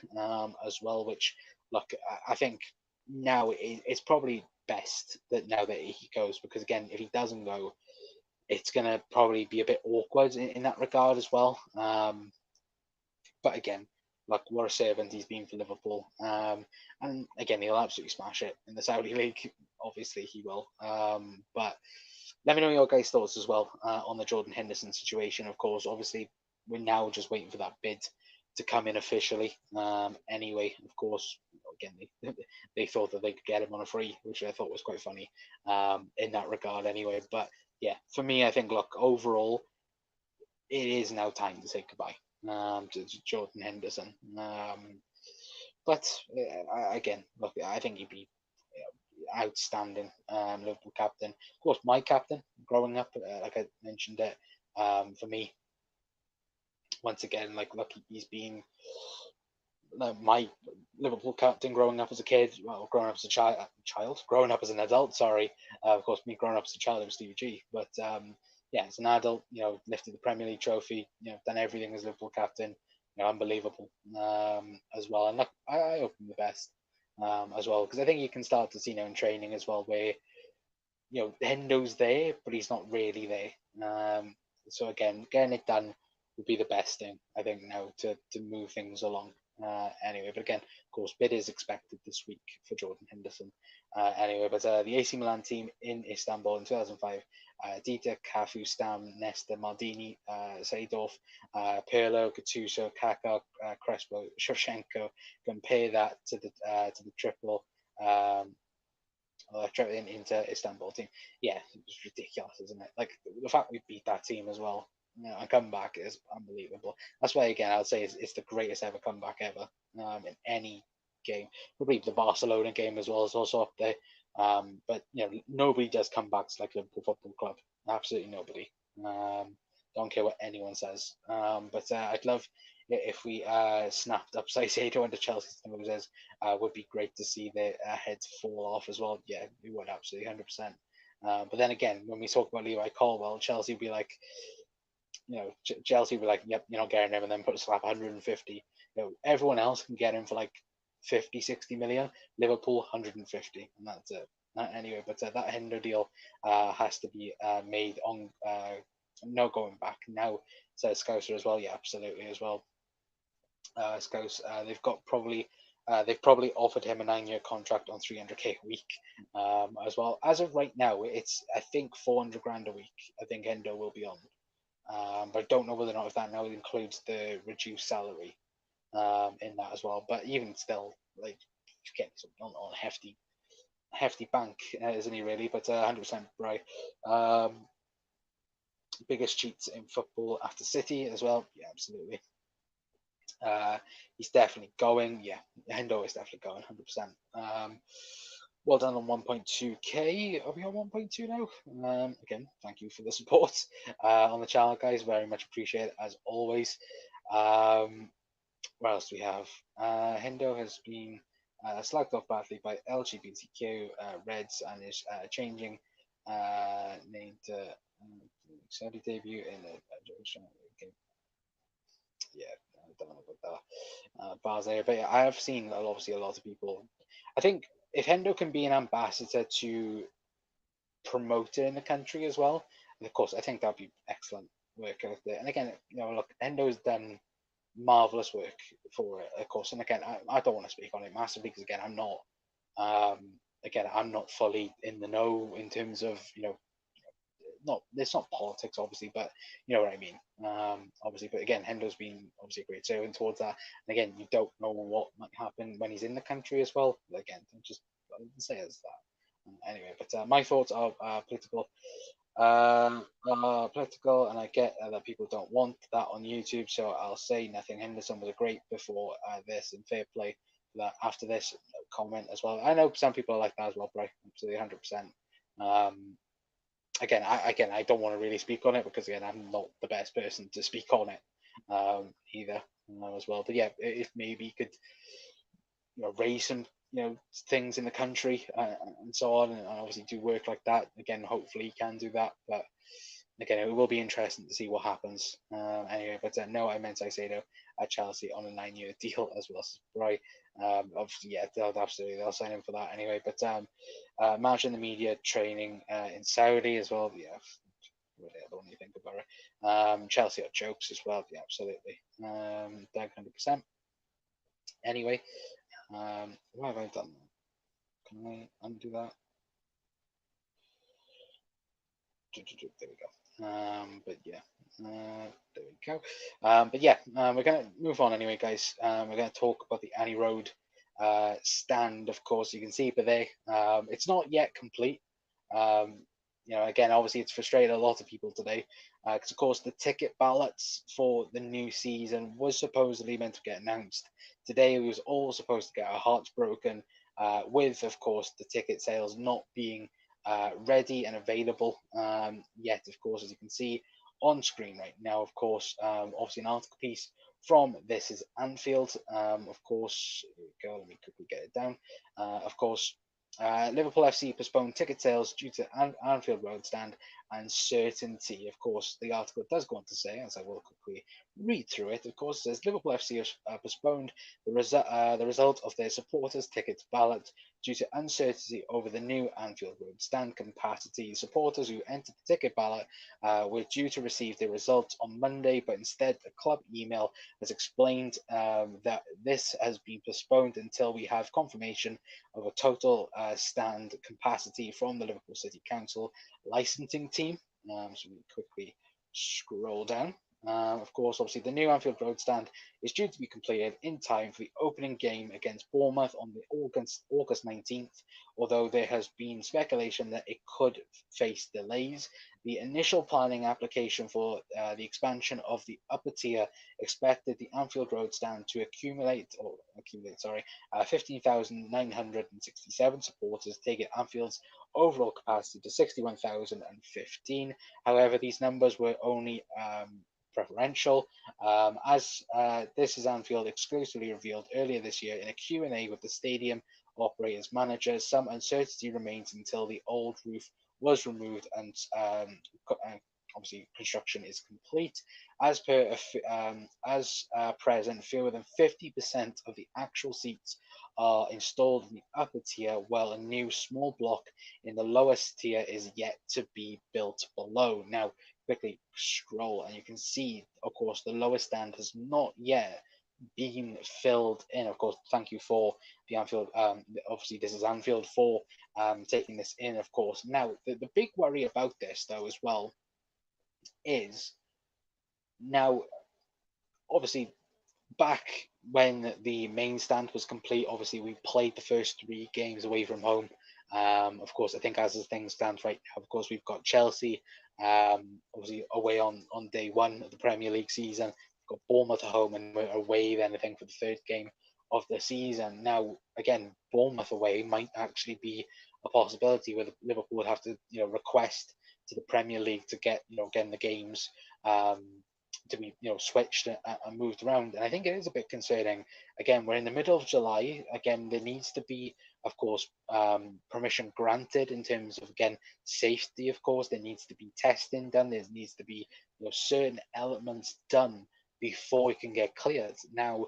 as well. Which, look, I think now it's probably best that now that he goes, because again, if he doesn't go, it's gonna probably be a bit awkward in that regard as well. But again, like, what a servant he's been for Liverpool. And again, he'll absolutely smash it in the Saudi League. Obviously, he will. But let me know your guys' thoughts as well on the Jordan Henderson situation. Of course, obviously, we're now just waiting for that bid to come in officially. Anyway, of course, again, they thought that they could get him on a free, which I thought was quite funny in that regard anyway. But yeah, for me, I think, look, overall, it is now time to say goodbye to Jordan Henderson. But again, look, I think he'd be outstanding Liverpool captain. Of course, my captain growing up, like I mentioned it, for me, once again, like, look, he's been my Liverpool captain growing up as a kid, well, growing up as a growing up as an adult, sorry. Of course, me growing up as a child, it was Stevie G. But yeah, as an adult, lifted the Premier League trophy, done everything as Liverpool captain, unbelievable as well. And look, I hope him the best as well, because I think you can start to see now in training as well where, Hendo's there, but he's not really there. So again, getting it done would be the best thing, I think, now to move things along. Anyway, but again, of course, bid is expected this week for Jordan Henderson. Anyway, but the AC Milan team in Istanbul in 2005, Dieter, Cafu, Stam, Nesta, Maldini, Seedorf, Pirlo, Gattuso, Kaká, Crespo, Shevchenko. Compare that to the triple into Istanbul team. Yeah, it's ridiculous, isn't it? Like, the fact we beat that team as well, and comeback is unbelievable. That's why, again, I'd say it's the greatest ever comeback ever in any game. Probably the Barcelona game as well is also up there. But nobody does comebacks like Liverpool Football Club. Absolutely nobody. Don't care what anyone says. But I'd love if we snapped up Caicedo into Chelsea's noses. Would be great to see their heads fall off as well. Yeah, we would, absolutely 100%. But then again, when we talk about Levi Colwill, Chelsea would be like, Chelsea would be like, yep, you're not getting him, and then put a slap 150. Everyone else can get him for like 50, 60 million. Liverpool 150, and that's it. Anyway, but that Hendo deal has to be made on no going back now. Says Scouser as well. Yeah, absolutely as well. Scouts, they've probably offered him a 9-year contract on 300k a week as well. As of right now, it's, I think, 400 grand a week. I think Hendo will be on. But I don't know whether or not if that now includes the reduced salary in that as well. But even still, like, getting something on a hefty bank, isn't he really? But 100% right. Biggest cheats in football after City as well. Yeah, absolutely. He's definitely going. Yeah, Hendo is definitely going 100%. Well done on 1.2k. Are we on 1.2 now? Again, thank you for the support on the channel, guys. Very much appreciate it, as always. What else do we have? Hendo has been slagged off badly by LGBTQ Reds and is changing name to Saudi debut in a game. Yeah, I don't know about that. Bars there, but yeah, I have seen obviously a lot of people. I think if Hendo can be an ambassador to promote it in the country as well, and of course, I think that'd be excellent work out there. And again, look, Hendo's done marvelous work for it, of course. And again, I don't want to speak on it massively because again, I'm not Again, I'm not fully in the know in terms of, not it's not politics obviously, but you know what I mean. Obviously, but again, Hendo's been obviously a great servant towards that. And again, you don't know what might happen when he's in the country as well. But again, just say it as that. Anyway, but my thoughts are political. Political, and I get that people don't want that on YouTube, so I'll say nothing. Henderson was a great before this, and fair play for that. After this comment as well, I know some people are like that as well, Bray. Absolutely, 100%. Again, I don't want to really speak on it because again, I'm not the best person to speak on it either as well. But yeah, if maybe you could raise some things in the country and so on, and obviously do work like that. Again, hopefully he can do that, but again, it will be interesting to see what happens. Anyway, but no, I meant Caicedo at Chelsea on a 9-year deal as well. Right. Obviously, yeah, they'll sign him for that anyway. But imagine the media training in Saudi as well. Yeah, really, I don't really think about it. Chelsea are jokes as well. Yeah, absolutely. 100%. Anyway, why have I done that? Can I undo that? There we go. But yeah, there we go. But yeah, we're going to move on anyway, guys. We're going to talk about the Annie Road stand, of course. You can see it there. It's not yet complete. Again, obviously, it's frustrated a lot of people today because, of course, the ticket ballots for the new season was supposedly meant to get announced today. We was all supposed to get our hearts broken with, of course, the ticket sales not being ready and available yet, of course, as you can see on screen right now. Of course, obviously an article piece from This is Anfield. Of course, here we go. Let me quickly get it down. Of course, Liverpool FC postponed ticket sales due to Anfield Road stand uncertainty. Of course, the article does go on to say, as I will quickly read through it, of course, it says Liverpool FC has postponed the result of their supporters' tickets ballot due to uncertainty over the new Anfield Road stand capacity. Supporters who entered the ticket ballot were due to receive their results on Monday, but instead the club email has explained that this has been postponed until we have confirmation of a total stand capacity from the Liverpool City Council licensing team. So we quickly scroll down. Of course, obviously, the new Anfield Road stand is due to be completed in time for the opening game against Bournemouth on the August 19th, although there has been speculation that it could face delays. The initial planning application for the expansion of the upper tier expected the Anfield Road stand to accumulate 15,967 supporters, taking Anfield's overall capacity to 61,015. However, these numbers were only preferential, as This is Anfield exclusively revealed earlier this year in a Q&A with the stadium operators manager. Some uncertainty remains until the old roof was removed and obviously construction is complete. As present, fewer than 50% of the actual seats are installed in the upper tier, while a new small block in the lowest tier is yet to be built below. Now, quickly scroll and you can see, of course, the lower stand has not yet been filled in. Of course, thank you for the Anfield. Obviously, this is Anfield for taking this in. Of course, now the big worry about this, though, as well, is now obviously back when the main stand was complete. Obviously, we played the first 3 games away from home. Of course, I think as things stand right now, of course, we've got Chelsea obviously away on day 1 of the Premier League season. We've got Bournemouth at home, and we're away then, I think, for the 3rd game of the season. Now, again, Bournemouth away might actually be a possibility where Liverpool would have to, request to the Premier League to get, again, the games to be, switched and moved around. And I think it is a bit concerning. Again, we're in the middle of July. Again, there needs to be, of course, permission granted in terms of, again, safety. Of course, there needs to be testing done. There needs to be, certain elements done before it can get cleared. Now,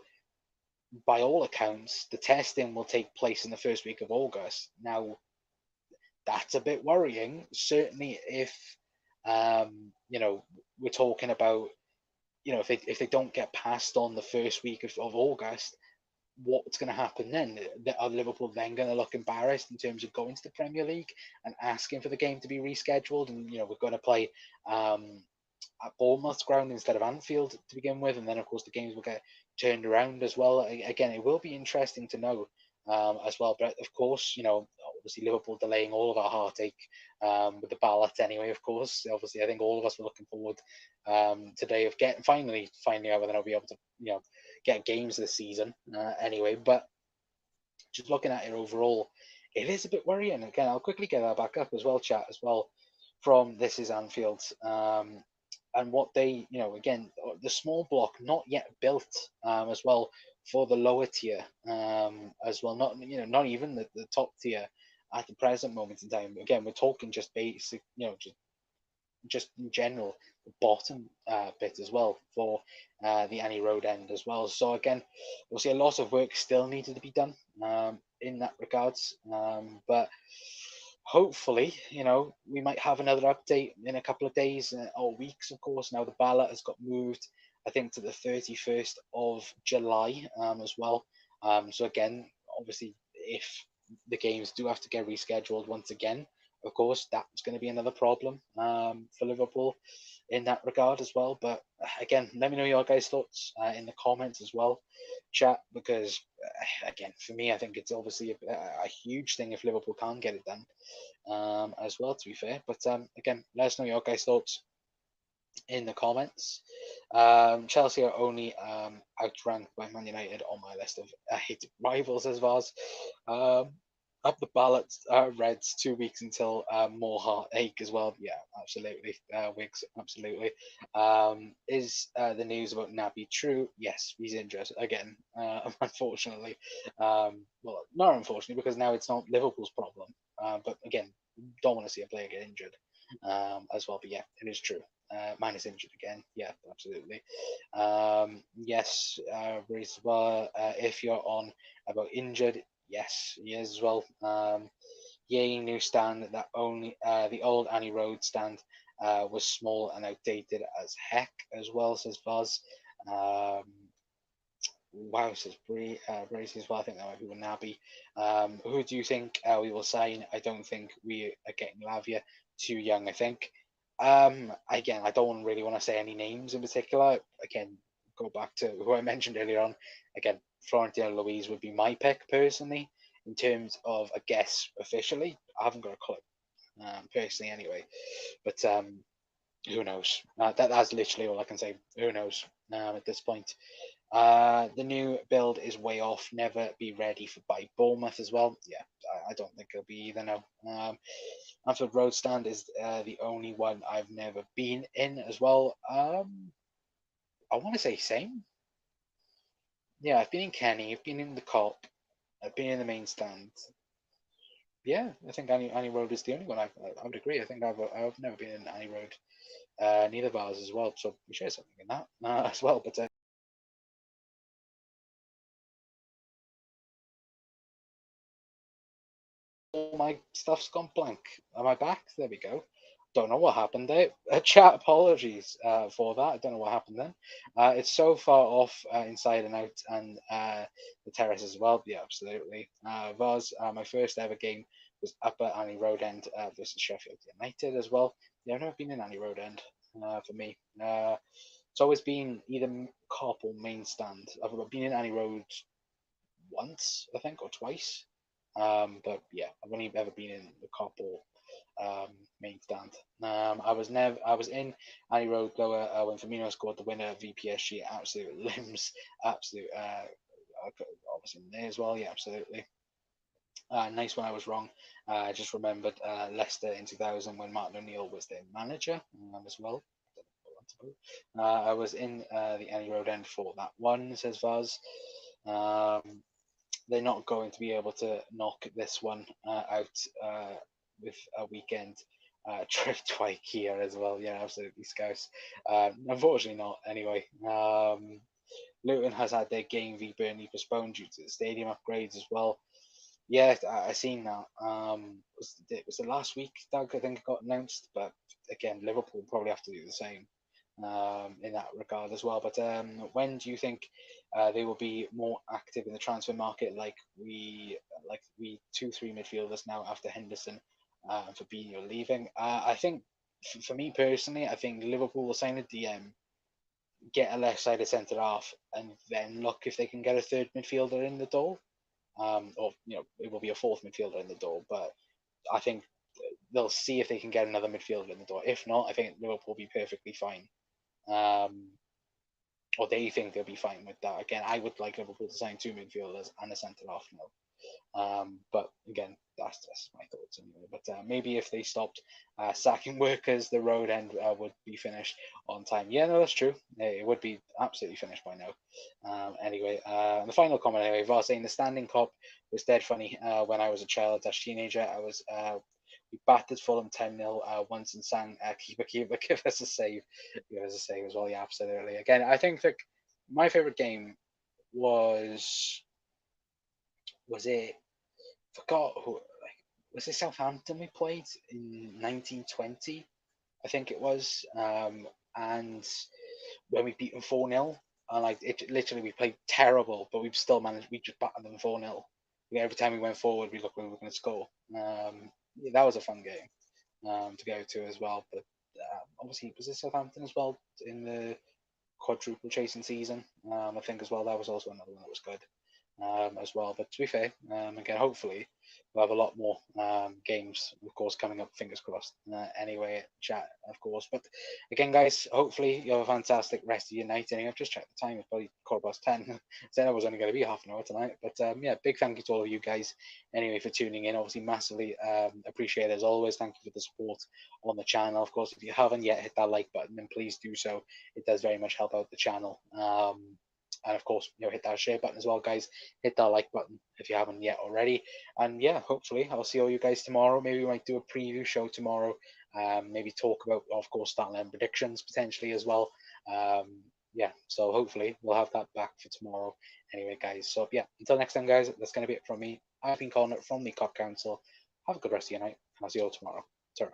by all accounts, the testing will take place in the first week of August. Now, that's a bit worrying. Certainly, if we're talking about, if they don't get passed on the first week of August, what's going to happen then? Are Liverpool then going to look embarrassed in terms of going to the Premier League and asking for the game to be rescheduled? And we're going to play at Bournemouth's ground instead of Anfield to begin with, and then of course the games will get turned around as well. Again, it will be interesting to know as well. But of course, obviously Liverpool delaying all of our heartache with the ballot anyway. Of course, obviously I think all of us were looking forward today of getting finally finding out whether I'll be able to get games this season anyway. But just looking at it overall, it is a bit worrying. Again, I'll quickly get that back up as well, chat as well, from This Is Anfield. And what they, again, the small block not yet built as well for the lower tier as well. Not even the top tier at the present moment in time. Again, we're talking just basic, just in general, the bottom bit as well for the Annie Road end as well. So again, we'll see a lot of work still needed to be done in that regards. But hopefully, we might have another update in a couple of days or weeks, of course. Now the ballot has got moved, I think, to the 31st of July as well. So again, obviously, if the games do have to get rescheduled once again, of course, that's going to be another problem for Liverpool in that regard as well. But again, let me know your guys' thoughts in the comments as well, chat, because again, for me, I think it's obviously a huge thing if Liverpool can get it done as well, to be fair. But again, let us know your guys' thoughts in the comments. Chelsea are only outranked by Man United on my list of hated rivals as Vars. Up the ballot, Reds 2 weeks until more heartache as well. Yeah, absolutely. Wigs, absolutely. Is the news about Naby true? Yes, he's injured again. Unfortunately, well, not unfortunately, because now it's not Liverpool's problem. But again, don't want to see a player get injured as well. But yeah, it is true. Man is injured again. Yeah, absolutely. Yes, Reese, if you're on about injured, yes, he is as well. Yay, new stand that only the old Annie Road stand was small and outdated as heck as well, says Buzz. Wow, says Brace as well. I think that might be with Naby. Who do you think we will sign? I don't think we are getting Lavia. Too young, I think. Again, I don't really want to say any names in particular. Again, go back to who I mentioned earlier on. Again, Florentino Luis would be my pick personally in terms of a guess officially. I haven't got a clue personally anyway, but who knows? That's literally all I can say. Who knows at this point? The new build is way off. Never be ready for by Bournemouth as well. Yeah, I don't think it'll be either. No. Anfield Road stand is the only one I've never been in as well. I want to say same. Yeah, I've been in Kenny. I've been in the Cop. I've been in the main stand. Yeah, I think Annie Road is the only one. I would agree. I think I've never been in Annie Road. Neither of ours as well. So we share something in that as well. But all my stuff's gone blank. Am I back? There we go. Don't know what happened there. Chat, apologies for that. I don't know what happened then. It's so far off inside and out, and the terrace as well. Yeah, absolutely. Vaz, my first ever game was up at Annie Road End versus Sheffield United as well. Yeah, I've never been in Annie Road End for me. It's always been either Cop or main stand. I've been in Annie Road once, I think, or twice. But yeah, I've only ever been in the Cop or main stand. I was in Annie Road lower when Firmino scored the winner at VPSG. Absolute limbs, absolute. Obviously in there as well. Yeah, absolutely. Nice when I was wrong. I just remembered Leicester in 2000 when Martin O'Neill was their manager as well. I was in the Annie Road end for that one, says Vaz. They're not going to be able to knock this one out with a weekend trip to IKEA as well. Yeah, absolutely, Scouse. Unfortunately not, anyway. Luton has had their game v Burnley postponed due to the stadium upgrades as well. Yeah, I seen that. Was it last week, Doug? I think it got announced, but again, Liverpool probably have to do the same in that regard as well. But when do you think they will be more active in the transfer market, like we 2-3 midfielders now after Henderson and Fabinho leaving? I think for me personally, I think Liverpool will sign a DM, get a left-sided centre half, and then look if they can get a third midfielder in the door. Or it will be a fourth midfielder in the door, but I think they'll see if they can get another midfielder in the door. If not, I think Liverpool will be perfectly fine. Or they think they'll be fine with that. Again, I would like Liverpool to sign two midfielders and a centre half now. But again, that's my thoughts anyway. But maybe if they stopped sacking workers, the road end would be finished on time. Yeah, no, that's true. It would be absolutely finished by now. Anyway, the final comment anyway, Var saying the standing cop was dead funny. When I was a child, as teenager, we battered Fulham 10-0 once and sang keeper, keeper, give us a save. Give us a save as well. Yeah, absolutely. Again, I think that my favourite game was it forgot who was it Southampton we played in 1920, I think it was, and when we beat them 4-0, and like it literally we played terrible, but we still managed. We just battered them 4-0. Every time we went forward, we looked like we were going to score. Yeah, that was a fun game to go to as well. But obviously, was it Southampton as well in the quadruple chasing season? I think as well that was also another one that was good. As well. But to be fair, again, hopefully we'll have a lot more games, of course, coming up. Fingers crossed. Anyway, chat, of course. But again, guys, hopefully you have a fantastic rest of your night. Anyway, I've just checked the time; it's probably 10:15. Said I was only going to be half an hour tonight. But yeah, big thank you to all of you guys anyway for tuning in. Obviously, massively appreciate it as always. Thank you for the support on the channel. Of course, if you haven't yet hit that like button, then please do so. It does very much help out the channel. And of course, hit that share button as well, guys. Hit that like button if you haven't yet already. And yeah, hopefully I'll see all you guys tomorrow. Maybe we might do a preview show tomorrow. Maybe talk about, of course, starting line predictions potentially as well. Yeah, so hopefully we'll have that back for tomorrow. Anyway, guys. So yeah, until next time, guys. That's going to be it from me. I've been calling it from the COP Council. Have a good rest of your night, and I'll see you all tomorrow. Ta-ra.